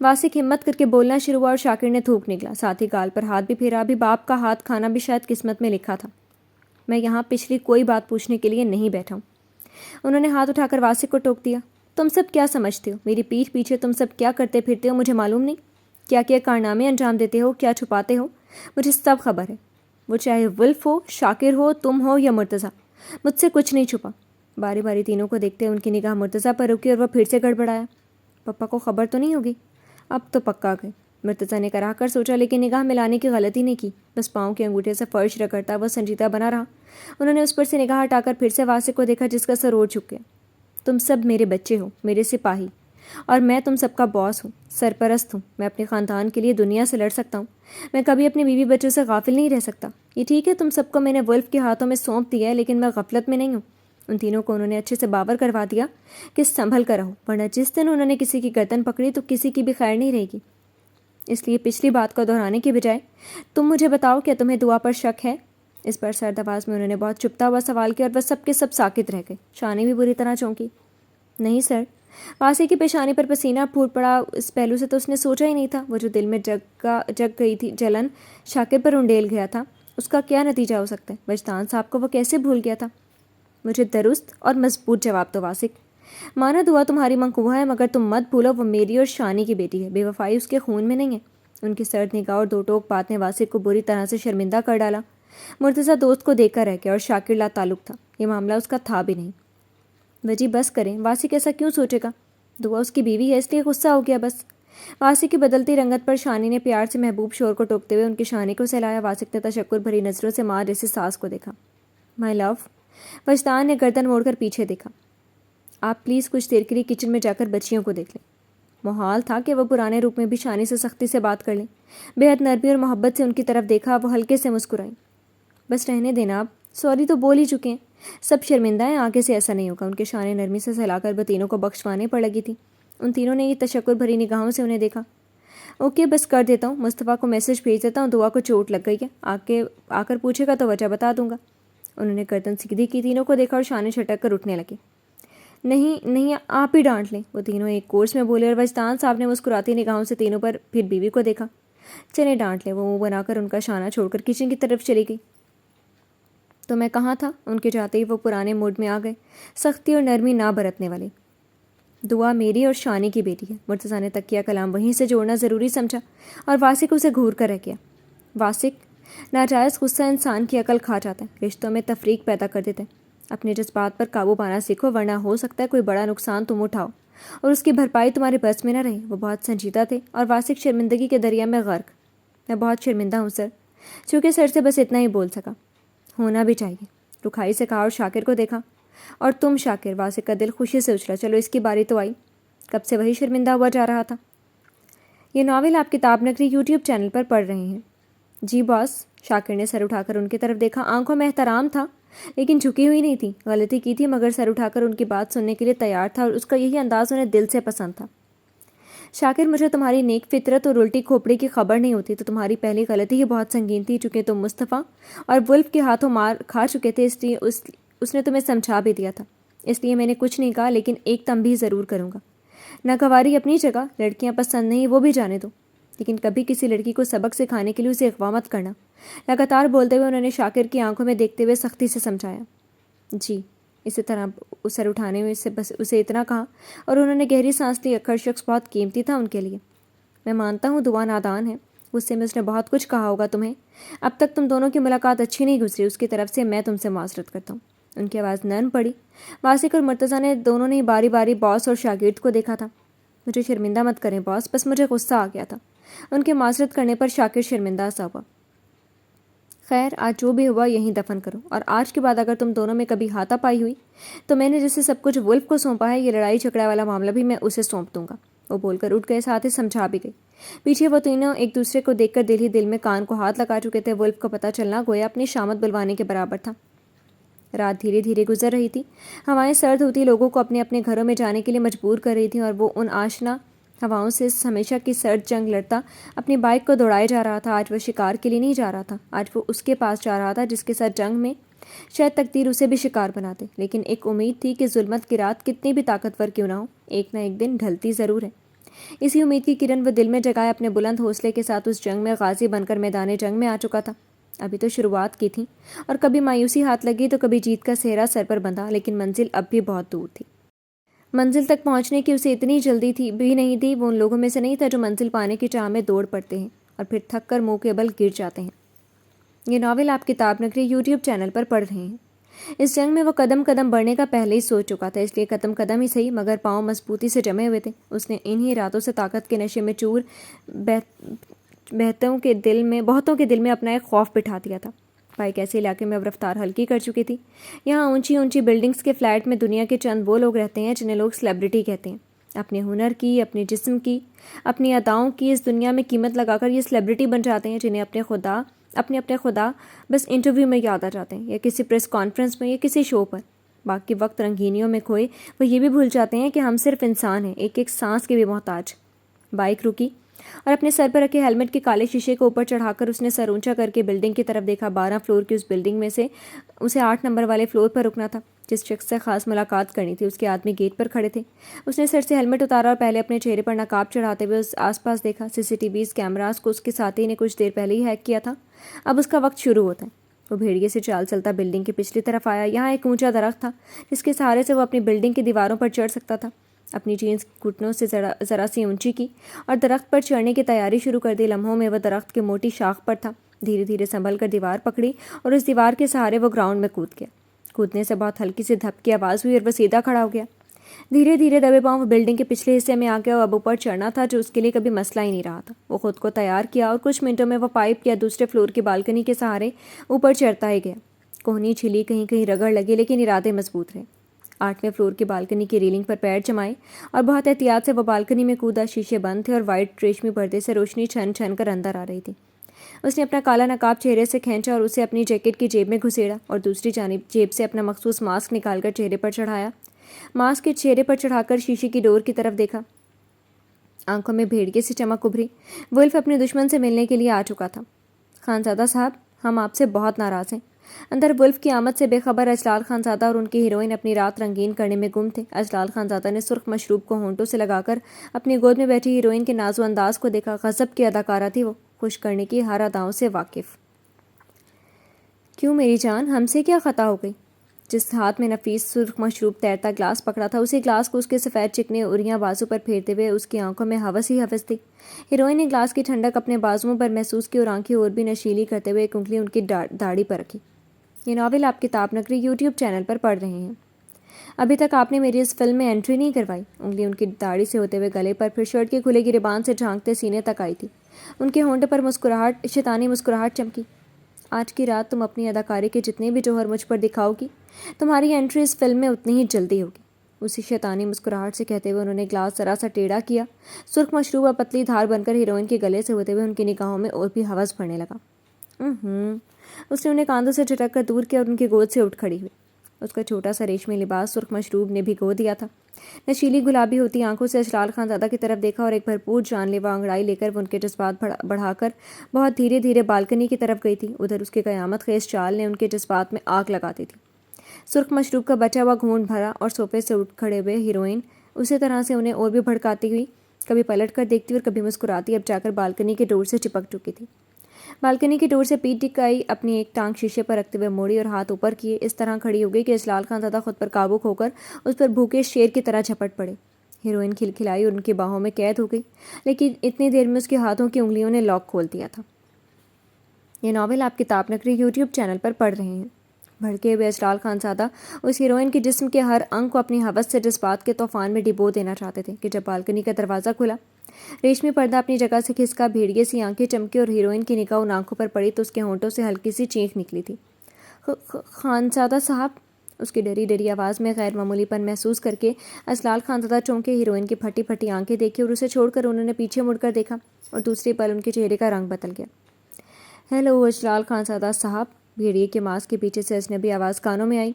واسق ہمت کر کے بولنا شروع ہوا اور شاکر نے تھوک نکلا، ساتھ ہی گال پر ہاتھ بھی پھیرا۔ ابھی باپ کا ہاتھ کھانا بھی شاید قسمت میں لکھا تھا۔ میں یہاں پچھلی کوئی بات پوچھنے کے لیے نہیں بیٹھا ہوں۔ انہوں نے ہاتھ اٹھا کر واسق کو ٹوک دیا۔ تم سب کیا سمجھتے ہو؟ میری پیٹھ پیچھے تم سب کیا کرتے پھرتے ہو مجھے معلوم نہیں؟ کیا کیا کارنامے انجام دیتے ہو، کیا چھپاتے ہو، مجھے سب خبر ہے۔ وہ چاہے ولف ہو، شاکر ہو، تم ہو یا مرتضیٰ، مجھ سے کچھ نہیں چھپا۔ باری باری تینوں کو دیکھتے ان کی نگاہ مرتضیٰ پر رکی اور وہ پھر سے گڑبڑایا۔ پپا کو خبر تو نہیں ہوگی؟ اب تو پکا گئے، مرتضیٰ نے کرا کر سوچا، لیکن نگاہ ملانے کی غلطی نہیں کی۔ بس پاؤں کے انگوٹھے سے فرش رگڑتا وہ سنجیدہ بنا رہا۔ انہوں نے اس پر سے نگاہ ہٹا کر پھر سے واسق کو دیکھا جس کا سر اوڑھ چک گیا۔ تم سب میرے بچے ہو، میرے سپاہی، اور میں تم سب کا باس ہوں، سرپرست ہوں۔ میں اپنے خاندان کے لیے دنیا سے لڑ سکتا ہوں، میں کبھی اپنے بیوی بچوں سے غافل نہیں رہ سکتا۔ یہ ٹھیک ہے تم سب کو میں نے ولف کے ہاتھوں میں سونپ دیا ہے، لیکن میں غفلت میں نہیں ہوں۔ ان تینوں کو انہوں نے اچھے سے باور کروا دیا کہ سنبھل کر رہو، ورنہ جس دن انہوں نے کسی کی گردن پکڑی تو کسی کی بھی خیر نہیں رہے گی۔ اس لیے پچھلی بات کو دہرانے کے بجائے تم مجھے بتاؤ، کیا تمہیں دعا پر شک ہے؟ اس پر سرد آواز میں انہوں نے بہت چپتا ہوا سوال کیا اور وہ سب کے سب ساکت رہ گئے۔ شانی بھی بری طرح چونکی۔ نہیں سر۔ واسق کی پیشانی پر پسینہ پھوٹ پڑا۔ اس پہلو سے تو اس نے سوچا ہی نہیں تھا۔ وہ جو دل میں جگ گئی تھی جلن شاکر پر انڈیل گیا تھا، اس کا کیا نتیجہ ہو سکتا ہے؟ وجدان صاحب کو وہ کیسے بھول گیا تھا؟ مجھے درست اور مضبوط جواب دو واسق۔ مانا دعا تمہاری منقوہ ہے، مگر تم مت بھولو وہ میری اور شانی کی بیٹی ہے، بے وفائی اس کے خون میں نہیں ہے۔ ان کی سرد نگاہ اور دو ٹوک بات نے واسق کو بری طرح سے شرمندہ کر ڈالا۔ مرتضیٰ دوست کو دیکھ کر رہ گیا اور شاکر لا تعلق تھا، یہ معاملہ اس کا تھا بھی نہیں۔ وجی بس کریں، واسق ایسا کیوں سوچے گا؟ دعا اس کی بیوی ہے، اس لیے غصہ ہو گیا بس۔ واسق کی بدلتی رنگت پر شانی نے پیار سے محبوب شور کو ٹوکتے ہوئے ان کی شانی کو سہلایا۔ واسق نے تشکر بھری نظروں سے ماں جیسی ساس کو دیکھا۔ مائی لو۔ وجدان نے گردن موڑ کر پیچھے دیکھا۔ آپ پلیز کچھ دیر کے لیے کچن میں جا کر بچیوں کو دیکھ لیں۔ محال تھا کہ وہ پرانے روپ میں بھی شانی سے سختی سے بات کر لیں۔ بے حد نرمی اور محبت سے ان کی طرف دیکھا۔ وہ ہلکے سے مسکرائیں۔ بس رہنے دینا، آپ سوری تو بول ہی چکے ہیں، سب شرمندہ ہیں، آگے سے ایسا نہیں ہوگا۔ ان کے شانے نرمی سے سہلا کر وہ تینوں کو بخشوانے پر لگی تھی۔ ان تینوں نے یہ تشکر بھری نگاہوں سے انہیں دیکھا۔ اوکے بس کر دیتا ہوں، مصطفیٰ کو میسج بھیج دیتا ہوں، دعا کو چوٹ لگ گئی ہے، آ کر پوچھے گا تو وجہ بتا دوں گا۔ انہوں نے گردن سیدھی کی، تینوں کو دیکھا اور شانے چھٹک کر اٹھنے لگے۔ نہیں آپ ہی ڈانٹ لیں، وہ تینوں ایک کورس میں بولے اور وجدان صاحب نے مسکراتی نگاہوں سے تینوں پر پھر بیوی کو دیکھا۔ چلیں ڈانٹ لیں، وہ منہ بنا کر ان کا شانہ چھوڑ کر کچن کی طرف چلی گئی۔ تو میں کہاں تھا؟ ان کے جاتے ہی وہ پرانے موڈ میں آ گئے، سختی اور نرمی نہ برتنے والے۔ دعا میری اور شانی کی بیٹی ہے۔ مرتضیٰ نے تکیہ کلام وہیں سے جوڑنا ضروری سمجھا اور واسق اسے گھور کر رہ گیا۔ واسق، ناجائز غصہ انسان کی عقل کھا جاتا ہے، رشتوں میں تفریق پیدا کر دیتا ہے۔ اپنے جذبات پر قابو پانا سیکھو، ورنہ ہو سکتا ہے کوئی بڑا نقصان تم اٹھاؤ اور اس کی بھرپائی تمہارے بس میں نہ رہے۔ وہ بہت سنجیدہ تھے اور واسق شرمندگی کے دریا میں غرق۔ میں بہت شرمندہ ہوں سر، چونکہ سر سے بس اتنا ہی بول سکا۔ ہونا بھی چاہیے، رکھائی سے کہا اور شاکر کو دیکھا۔ اور تم شاکر؟ واسق کا دل خوشی سے اچھلا۔ چلو اس کی باری تو آئی، کب سے وہی شرمندہ ہوا جا رہا تھا۔ یہ ناول آپ کتاب نگری یوٹیوب چینل پر پڑھ رہے ہیں؟ جی باس۔ شاکر نے سر اٹھا کر ان کی طرف دیکھا۔ آنکھوں میں احترام تھا لیکن جھکی ہوئی نہیں تھی۔ غلطی کی تھی مگر سر اٹھا کر ان کی بات سننے کے لیے تیار تھا اور اس کا یہی انداز انہیں دل سے پسند تھا۔ شاکر، مجھے تمہاری نیک فطرت اور الٹی کھوپڑی کی خبر نہیں ہوتی تو تمہاری پہلی غلطی ہی بہت سنگین تھی، چونکہ تم مصطفیٰ اور ولف کے ہاتھوں مار کھا چکے تھے، اس لیے اس نے تمہیں سمجھا بھی دیا تھا۔ اس لیے میں نے کچھ نہیں کہا، لیکن ایک تنبیہ ضرور کروں گا۔ ناگواری اپنی جگہ، لڑکیاں پسند نہیں وہ بھی جانے دو، لیکن کبھی کسی لڑکی کو سبق سکھانے کے لیے اسے اغوا مت کرنا۔ لگاتار بولتے ہوئے انہوں نے شاکر کی آنکھوں میں دیکھتے ہوئے سختی سے سمجھایا۔ جی، اسی طرح سر اٹھانے میں بس اسے اتنا کہا اور انہوں نے گہری سانس لی۔ اکھڑ شخص بہت قیمتی تھا ان کے لیے۔ میں مانتا ہوں دعا نادان ہے، غصے میں اس نے بہت کچھ کہا ہوگا تمہیں۔ اب تک تم دونوں کی ملاقات اچھی نہیں گزری، اس کی طرف سے میں تم سے معذرت کرتا ہوں۔ ان کی آواز نرم پڑی۔ واسق اور مرتضیٰ نے دونوں نے باری باری باس اور شاگرد کو دیکھا تھا۔ مجھے شرمندہ مت کریں باس، بس مجھے غصہ آ گیا تھا۔ ان کے معذرت کرنے پر شاکر شرمندہ سا ہوا۔ خیر، آج جو بھی ہوا یہیں دفن کرو، اور آج کے بعد اگر تم دونوں میں کبھی ہاتھا پائی ہوئی تو میں نے جسے سب کچھ ولف کو سونپا ہے، یہ لڑائی جھگڑا والا معاملہ بھی میں اسے سونپ دوں گا۔ وہ بول کر اٹھ گئے، ساتھ ہی سمجھا بھی گئی۔ پیچھے وہ تینوں ایک دوسرے کو دیکھ کر دل ہی دل میں کان کو ہاتھ لگا چکے تھے۔ ولف کو پتہ چلنا گویا اپنی شامت بلوانے کے برابر تھا۔ رات دھیرے دھیرے گزر رہی تھی۔ ہوائیں سرد ہوتی لوگوں کو اپنے اپنے گھروں میں جانے کے لیے مجبور کر رہی تھیں، اور وہ ان آشنا ہواؤں سے ہمیشہ کی سرد جنگ لڑتا اپنی بائک کو دوڑائے جا رہا تھا۔ آج وہ شکار کے لیے نہیں جا رہا تھا، آج وہ اس کے پاس جا رہا تھا جس کے ساتھ جنگ میں شاید تقدیر اسے بھی شکار بناتے، لیکن ایک امید تھی کہ ظلمت کی رات کتنی بھی طاقتور کیوں نہ ہو، ایک نہ ایک دن ڈھلتی ضرور ہے۔ اسی امید کی کرن وہ دل میں جگائے اپنے بلند حوصلے کے ساتھ اس جنگ میں غازی بن کر میدان جنگ میں آ چکا تھا۔ ابھی تو شروعات کی تھی اور کبھی مایوسی ہاتھ لگی تو کبھی جیت کا سہرا سر پر بندھا، لیکن منزل اب بھی بہت دور تھی۔ منزل تک پہنچنے کی اسے اتنی جلدی بھی نہیں تھی۔ وہ ان لوگوں میں سے نہیں تھا جو منزل پانے کی چاہ میں دوڑ پڑتے ہیں اور پھر تھک کر منہ کے بل گر جاتے ہیں۔ یہ ناول آپ کتاب نگری یوٹیوب چینل پر پڑھ رہے ہیں۔ اس جنگ میں وہ قدم قدم بڑھنے کا پہلے ہی سوچ چکا تھا، اس لیے قدم قدم ہی صحیح مگر پاؤں مضبوطی سے جمے ہوئے تھے۔ اس نے انہی راتوں سے طاقت کے نشے میں چور بہتوں کے دل میں اپنا ایک خوف بٹھا دیا تھا۔ بائک ایسے علاقے میں اب رفتار ہلکی کر چکی تھی۔ یہاں اونچی اونچی بلڈنگز کے فلیٹ میں دنیا کے چند وہ لوگ رہتے ہیں جنہیں لوگ سیلیبریٹی کہتے ہیں۔ اپنے ہنر کی، اپنے جسم کی، اپنی اداؤں کی اس دنیا میں قیمت لگا کر یہ سیلیبریٹی بن جاتے ہیں، جنہیں اپنے خدا بس انٹرویو میں یاد آ جاتے ہیں، یا کسی پریس کانفرنس میں، یا کسی شو پر۔ باقی وقت رنگینیوں میں کھوئے وہ یہ بھی بھول جاتے ہیں کہ ہم صرف انسان ہیں، ایک ایک سانس کے بھی محتاج۔ بائک رکی اور اپنے سر پر رکھے ہیلمٹ کے کالے شیشے کو اوپر چڑھا کر اس نے سر اونچا کر کے بلڈنگ کی طرف دیکھا۔ 12 فلور کی اس بلڈنگ میں سے اسے 8 نمبر والے فلور پر رکنا تھا۔ جس شخص سے خاص ملاقات کرنی تھی اس کے آدمی گیٹ پر کھڑے تھے۔ اس نے سر سے ہیلمٹ اتارا اور پہلے اپنے چہرے پر نقاب چڑھاتے ہوئے آس پاس دیکھا۔ CCTVs کیمراز کو اس کے ساتھی نے کچھ دیر پہلے ہی ہیک کیا تھا، اب اس کا وقت شروع ہوتا ہے۔ وہ بھیڑیے سے چال چلتا بلڈنگ کی پچھلی طرف آیا۔ یہاں ایک اونچا درخت تھا جس کے سہارے سے وہ اپنی بلڈنگ کی دیواروں پر چڑھ سکتا تھا۔ اپنی جینس گھٹنوں سے ذرا سی اونچی کی اور درخت پر چڑھنے کی تیاری شروع کر دی۔ لمحوں میں وہ درخت کی موٹی شاخ پر تھا۔ دھیرے دھیرے سنبھل کر دیوار پکڑی اور اس دیوار کے سہارے وہ گراؤنڈ میں کود گیا۔ کودنے سے بہت ہلکی سی دھپ کی آواز ہوئی اور وہ سیدھا کھڑا ہو گیا۔ دھیرے دھیرے دبے پاؤں وہ بلڈنگ کے پچھلے حصے میں آ گیا اور اب اوپر چڑھنا تھا جو اس کے لیے کبھی مسئلہ ہی نہیں رہا تھا۔ وہ خود کو تیار کیا اور کچھ منٹوں میں وہ پائپ یا دوسرے فلور کی بالکنی کے سہارے اوپر چڑھتا ہی گیا۔ کوہنی چھلی، کہیں کہیں رگڑ لگی، لیکن ارادے مضبوط رہے۔ 8ویں فلور کی بالکنی کی ریلنگ پر پیر جمائے اور بہت احتیاط سے وہ بالکنی میں کودا۔ شیشے بند تھے اور وائٹ ریشمی پردے سے روشنی چھن چھن کر اندر آ رہی تھی۔ اس نے اپنا کالا نقاب چہرے سے کھینچا اور اسے اپنی جیکٹ کی جیب میں گھسیڑا اور دوسری جانب جیب سے اپنا مخصوص ماسک نکال کر چہرے پر چڑھایا۔ ماسک کے چہرے پر چڑھا کر شیشے کی ڈور کی طرف دیکھا۔ آنکھوں میں بھیڑیے سی چمک ابھری۔ ولف اپنے دشمن سے ملنے کے لیے آ چکا تھا۔ خانزادہ صاحب، ہم آپ سے بہت ناراض ہیں۔ اندر ولف کی آمد سے بے خبر اجلال خانزادہ اور ان کی ہیروئن اپنی رات رنگین کرنے میں گم تھے۔ اجلال خانزادہ نے سرخ مشروب کو ہونٹوں سے لگا کر اپنی گود میں بیٹھی ہیروئن کے نازو انداز کو دیکھا۔ غضب کی اداکارہ تھی وہ، خوش کرنے کی ہر اداؤں سے واقف۔ کیوں میری جان، ہم سے کیا خطا ہو گئی؟ جس ہاتھ میں نفیس سرخ مشروب تیرتا گلاس پکڑا تھا، اسی گلاس کو اس کے سفید چکنے اریاں بازو پر پھیرتے ہوئے اس کی آنکھوں میں ہوس ہی ہوس تھی۔ ہیروئن نے گلاس کی ٹھنڈک اپنے بازوؤں پر محسوس کی اور آنکھیں اور بھی نشیلی کرتے ہوئے ایک انگلی ان کی داڑھی پر رکھی۔ یہ ناول آپ کتاب نگری یوٹیوب چینل پر پڑھ رہے ہیں۔ ابھی تک آپ نے میری اس فلم میں انٹری نہیں کروائی۔ انگلی ان کی داڑھی سے ہوتے ہوئے گلے پر، پھر شرٹ کے کھلے گریبان سے جھانکتے سینے تک آئی تھی۔ ان کے ہونٹ پر شیطانی مسکراہٹ چمکی۔ آج کی رات تم اپنی اداکاری کے جتنے بھی جوہر مجھ پر دکھاؤ گی، تمہاری انٹری اس فلم میں اتنی ہی جلدی ہوگی، اسی شیطانی مسکراہٹ سے کہتے ہوئے انہوں نے گلاس ذرا سا ٹیڑھا کیا۔ سرخ مشروب اور پتلی دھار بن کر ہیروئن کے گلے سے ہوتے ہوئے ان کی نگاہوں میں اور بھی ہوس بڑھنے لگا۔ اس نے انہیں کاندھوں سے جھٹک کر دور کیا اور ان کی گود سے اٹھ کھڑی ہوئی۔ اس کا چھوٹا سا ریشمی لباس سرخ مشروب نے بھگو دیا تھا۔ نشیلی گلابی ہوتی آنکھوں سے اجلال خان زادہ کی طرف دیکھا اور ایک بھرپور جان لیوا انگڑائی لے کر وہ ان کے جذبات بڑھا کر بہت دھیرے دھیرے بالکنی کی طرف گئی تھی۔ ادھر اس کے قیامت خیز چال نے ان کے جذبات میں آگ لگا دی تھی۔ سرخ مشروب کا بچا ہوا گھونٹ بھرا اور صوفے سے اٹھ کھڑے ہوئے ہیروئن اسی طرح سے انہیں اور بھی بھڑکاتی ہوئی کبھی پلٹ کر دیکھتی اور کبھی مسکراتی اب جا کر بالکنی کے ڈور سے چپک چکی تھی۔ بالکنی کی ڈور سے پیٹ ٹکائی، اپنی ایک ٹانگ شیشے پر رکھتے ہوئے موڑی اور ہاتھ اوپر کیے اس طرح کھڑی ہو گئی کہ اجلال خان زادہ خود پر قابو کھو کر اس پر بھوکے شیر کی طرح جھپٹ پڑے۔ ہیروئن کھلکھلائی اور ان کی باہوں میں قید ہو گئی، لیکن اتنی دیر میں اس کے ہاتھوں کی انگلیوں نے لاک کھول دیا تھا۔ یہ ناول آپ کتاب نگری یوٹیوب چینل پر پڑھ رہے ہیں۔ بھڑکے ہوئے اجلال خان زادہ اس ہیروئن کے جسم کے ہر انگ کو اپنی ہوس سے جذبات کے طوفان میں ڈبو دینا چاہتے تھے کہ جب بالکنی کا دروازہ کھلا، ریشمی پردہ اپنی جگہ سے کھسکا، بھیڑیے سی آنکھیں چمکی اور ہیروئن کی نگاہ ان آنکھوں پر پڑی تو اس کے ہونٹوں سے ہلکی سی چینخ نکلی تھی۔ خانزادہ صاحب، اس کی ڈری ڈری آواز میں غیر معمولی پن محسوس کر کے اجلال خان زادہ چونکے ہیروئن کی پھٹی پھٹی آنکھیں دیکھی اور اسے چھوڑ کر انہوں نے پیچھے مڑ کر دیکھا اور دوسری پل ان کے چہرے کا رنگ بدل گیا۔ ہیلو اجلال خان زادہ صاحب، بھیڑیے کے ماسک کے پیچھے سے اجنبی آواز کانوں میں آئی۔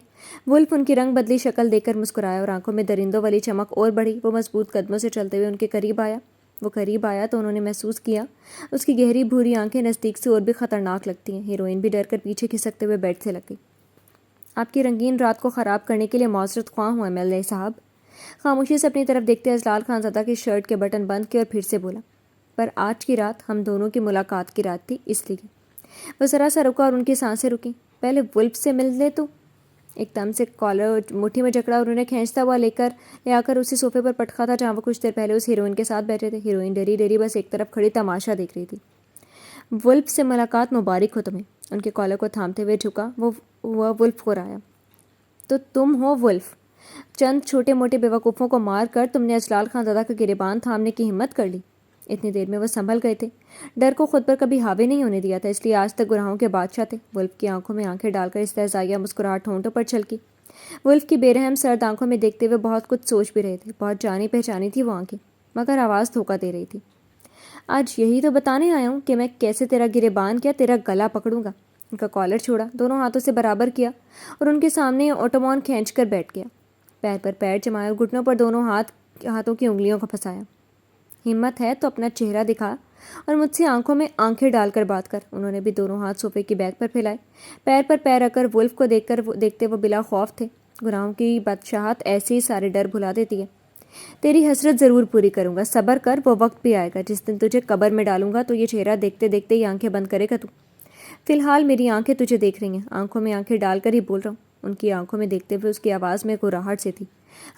ولف ان کی رنگ بدلی شکل دیکھ کر مسکرایا اور آنکھوں میں درندوں والی چمک اور بڑھی۔ وہ مضبوط قدموں سے چلتے ہوئے ان کے قریب آیا۔ وہ قریب آیا تو انہوں نے محسوس کیا اس کی گہری بھوری آنکھیں نزدیک سے اور بھی خطرناک لگتی ہیں۔ ہیروئن بھی ڈر کر پیچھے کھسکتے ہوئے بیڈ سے لگ گئی۔ آپ کی رنگین رات کو خراب کرنے کے لیے معذرت خواہ ہوں ایم ایل اے صاحب۔ خاموشی سے اپنی طرف دیکھتے اجلال خان زادہ کی شرٹ کے بٹن بند کیے اور پھر سے بولا، پر آج کی رات ہم دونوں کی ملاقات کی رات تھی، اس لیے۔ وہ ذرا سا رکا اور ان کی سانسیں رکیں۔ پہلے ولف سے مل لے تو۔ ایک دم سے کالر مٹھی میں جکڑا اور انہیں کھینچتا ہوا لے آ کر اسی صوفے پر پٹکا تھا جہاں وہ کچھ دیر پہلے اس ہیروئن کے ساتھ بیٹھے تھے۔ ہیروئن ڈری ڈری بس ایک طرف کھڑی تماشا دیکھ رہی تھی۔ ولف سے ملاقات مبارک ہو تمہیں۔ ان کے کالر کو تھامتے ہوئے جھکا وہ ولف کو رایا۔ تو تم ہو ولف؟ چند چھوٹے موٹے بیوقوفوں کو مار کر تم نے اجلال خان زادہ کا گریبان تھامنے کی ہمت کر لی۔ اتنی دیر میں وہ سنبھل گئے تھے۔ ڈر کو خود پر کبھی حاوی نہیں ہونے دیا تھا، اس لیے آج تک گناہوں کے بادشاہ تھے۔ ولف کی آنکھوں میں آنکھیں ڈال کر استہزائیہ مسکراہٹ ہونٹوں پر چھلکی۔ ولف کی بے رحم سرد آنکھوں میں دیکھتے ہوئے بہت کچھ سوچ بھی رہے تھے۔ بہت جانی پہچانی تھی وہ آنکھیں، مگر آواز دھوکہ دے رہی تھی۔ آج یہی تو بتانے آیا ہوں کہ میں کیسے تیرا گریبان کیا تیرا گلا پکڑوں گا۔ ان کا کالر چھوڑا، دونوں ہاتھوں سے برابر کیا اور ان کے سامنے اوٹومان کھینچ کر بیٹھ گیا۔ پیر پر پیر جمایا اور گھٹنوں پر دونوں ہاتھوں کی انگلیوں کو پھنسایا۔ ہمت ہے تو اپنا چہرہ دکھا اور مجھ سے آنکھوں میں آنکھیں ڈال کر بات کر۔ انہوں نے بھی دونوں ہاتھ صوفے کی بیک پر پھیلائے۔ پیر پر پیر رکھ کر ولف کو دیکھتے وہ بلا خوف تھے۔ گناہوں کی بادشاہت ایسے ہی سارے ڈر بھلا دیتی ہے۔ تیری حسرت ضرور پوری کروں گا، صبر کر، وہ وقت بھی آئے گا جس دن تجھے قبر میں ڈالوں گا تو یہ چہرہ دیکھتے دیکھتے ہی آنکھیں بند کرے گا تو۔ فی الحال میری آنکھیں تجھے دیکھ رہی ہیں، آنکھوں میں آنکھیں ڈال کر ہی بول رہا ہوں۔ ان کی آنکھوں میں دیکھتے ہوئے اس کی آواز میں گراہٹ سے تھی،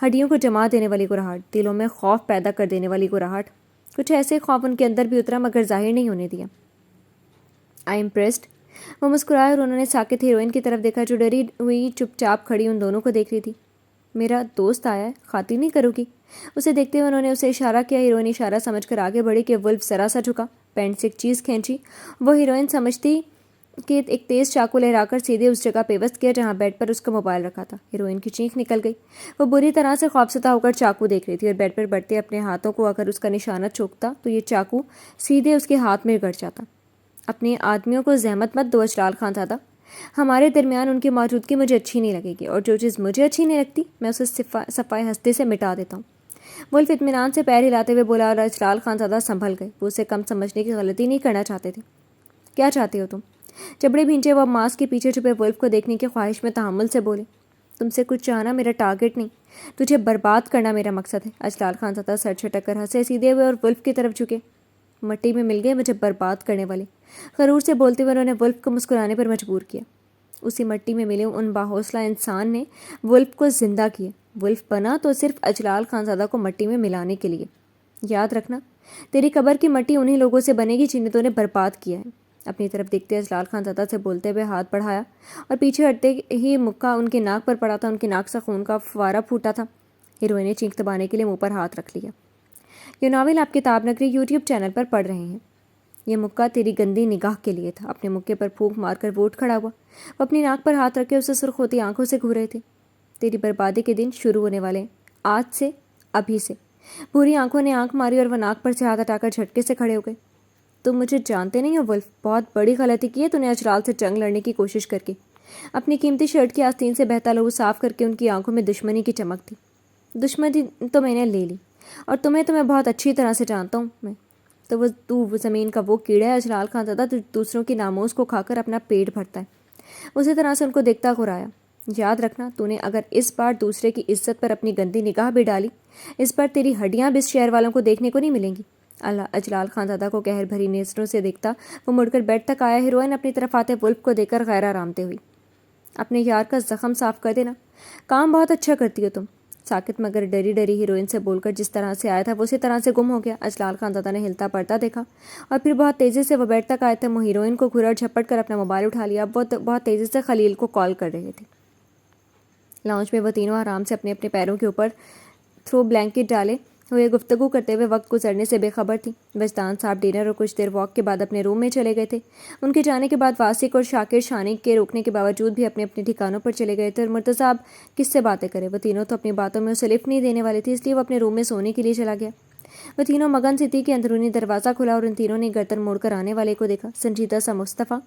ہڈیوں کو جما دینے والی گراہٹ، دلوں میں خوف پیدا کر دینے والی گراہٹ۔ کچھ ایسے خوف ان کے اندر بھی اترا مگر ظاہر نہیں ہونے دیا۔ آئی امپریسڈ۔ وہ مسکرائے اور انہوں نے ساکت ہیروئن کی طرف دیکھا جو ڈری ہوئی چپ چاپ کھڑی ان دونوں کو دیکھ رہی تھی۔ میرا دوست آیا ہے، خاطر نہیں کرو گی؟ اسے دیکھتے ہوئے انہوں نے اسے اشارہ کیا۔ ہیروئن اشارہ سمجھ کر آگے بڑھی کہ ولف ذرا سا جھکا، پینٹ سے ایک چیز کھینچی۔ وہ ہیروئن سمجھتی کہ ایک تیز چاقو لہرا کر سیدھے اس جگہ پیوست کیا جہاں بیڈ پر اس کا موبائل رکھا تھا۔ ہیروئن کی چینخ نکل گئی۔ وہ بری طرح سے خوفزدہ ہو کر چاقو دیکھ رہی تھی اور بیڈ پر بڑھتے اپنے ہاتھوں کو اگر اس کا نشانہ چوکتا تو یہ چاقو سیدھے اس کے ہاتھ میں گڑ جاتا۔ اپنے آدمیوں کو زحمت مت دو اجلال خان زادہ، ہمارے درمیان ان کی موجودگی مجھے اچھی نہیں لگے گی، اور جو چیز مجھے اچھی نہیں لگتی میں اسے صفائے ہستی سے مٹا دیتا ہوں۔ ولف اطمینان سے پیر ہلاتے ہوئے بولا اور اجلال خان زادہ سنبھل گئے۔ وہ اسے کم سمجھنے کی غلطی نہیں کرنا چاہتے تھے۔ کیا چاہتے ہو تم؟ جبڑے بھینچے وہ ماسک کے پیچھے چھپے ولف کو دیکھنے کی خواہش میں تحمل سے بولے۔ تم سے کچھ چاہنا میرا ٹارگٹ نہیں، تجھے برباد کرنا میرا مقصد ہے۔ اجلال خان زادہ سر چھٹک کر ہنسے سیدھے ہوئے اور ولف کی طرف جھکے۔ مٹی میں مل گئے مجھے برباد کرنے والے، غرور سے بولتے ہوئے انہوں نے ولف کو مسکرانے پر مجبور کیا۔ اسی مٹی میں ملے ان باحوصلہ انسان نے ولف کو زندہ کیا۔ ولف بنا تو صرف اجلال خانزادہ کو مٹی میں ملانے کے لیے۔ یاد رکھنا، تیری قبر کی مٹی انہی لوگوں سے بنے گی جنہیں تو نے برباد کیا ہے۔ اپنی طرف دیکھتے اجلال خانزادہ سے بولتے ہوئے ہاتھ بڑھایا اور پیچھے ہٹتے ہی مکہ ان کے ناک پر پڑا تھا۔ ان کی ناک سے خون کا فوارہ پھوٹا تھا۔ ہیروئن نے چینخ دبانے کے لیے منہ پر ہاتھ رکھ لیا۔ یہ ناول آپ کتاب نگری یوٹیوب چینل پر پڑھ رہے ہیں۔ یہ مکہ تیری گندی نگاہ کے لیے تھا۔ اپنے مکے پر پھونک مار کر وہ اٹھ کھڑا ہوا۔ وہ اپنی ناک پر ہاتھ رکھے اسے سرخ ہوتی آنکھوں سے گھور رہے تھے۔ تیری بربادی کے دن شروع ہونے والے ہیں، آج سے، ابھی سے۔ بری آنکھوں نے آنکھ ماری اور وہ ناک پر سے ہاتھ ہٹا کر جھٹکے سے کھڑے ہو گئے۔ تم مجھے جانتے نہیں ہو ولف، بہت بڑی غلطی کی ہے تو نے اجلال سے جنگ لڑنے کی کوشش کر کے۔ اپنی قیمتی شرٹ کی آستین سے بہتا لہو صاف کر کے ان کی آنکھوں میں دشمنی کی چمک تھی۔ دشمنی تو میں نے لے لی، اور تمہیں تو میں بہت اچھی طرح سے جانتا ہوں میں تو زمین کا وہ کیڑا ہے اجلال خانزادہ جو دوسروں کی ناموس کو کھا کر اپنا پیٹ بھرتا ہے۔ اسی طرح سے ان کو دیکھتا گھرایا۔ یاد رکھنا، تو نے اگر اس بار دوسرے کی عزت پر اپنی گندی نگاہ بھی ڈالی، اس بار تیری ہڈیاں بھی اس شہر والوں کو دیکھنے کو نہیں ملیں گی۔ اجلال خانزادہ کو قہر بھری نظروں سے دیکھتا وہ مڑ کر بیڈ تک آیا۔ ہیروئن اپنی طرف آتے ولف کو دیکھ کر غیر آرامتے ہوئی۔ اپنے یار کا زخم صاف کر دینا، کام بہت اچھا کرتی ہو تم۔ ساکت مگر ڈری ڈری ہیروئن سے بول کر جس طرح سے آیا تھا وہ اسی طرح سے گم ہو گیا۔ اجلال خانزادہ نے ہلتا پڑتا دیکھا اور پھر بہت تیزی سے وہ بیڈ تک آئے تھے۔ وہ ہیروئن کو گھورا اور جھپٹ کر اپنا موبائل اٹھا لیا۔ اب وہ بہت تیزی سے خلیل کو کال کر رہے تھے۔ لاؤنج میں وہ تینوں آرام سے اپنے اپنے پیروں کے اوپر تھرو بلینکٹ ڈالے ہوئے گفتگو کرتے ہوئے وقت گزرنے سے بے خبر تھی۔ وجدان صاحب ڈنر اور کچھ دیر واک کے بعد اپنے روم میں چلے گئے تھے۔ ان کے جانے کے بعد واسق اور شاکر شانق کے روکنے کے باوجود بھی اپنے اپنے ٹھکانوں پر چلے گئے تھے۔ اور مرتضیٰ اب کس سے باتیں کرے؟ وہ تینوں تو اپنی باتوں میں اسے لفٹ نہیں دینے والے تھے، اس لیے وہ اپنے روم میں سونے کے لیے چلا گیا۔ وہ تینوں مگن سی تھی کہ اندرونی دروازہ کھلا اور ان تینوں نے گردن موڑ کر آنے والے کو دیکھا۔ سنجیدہ سا مصطفیٰ،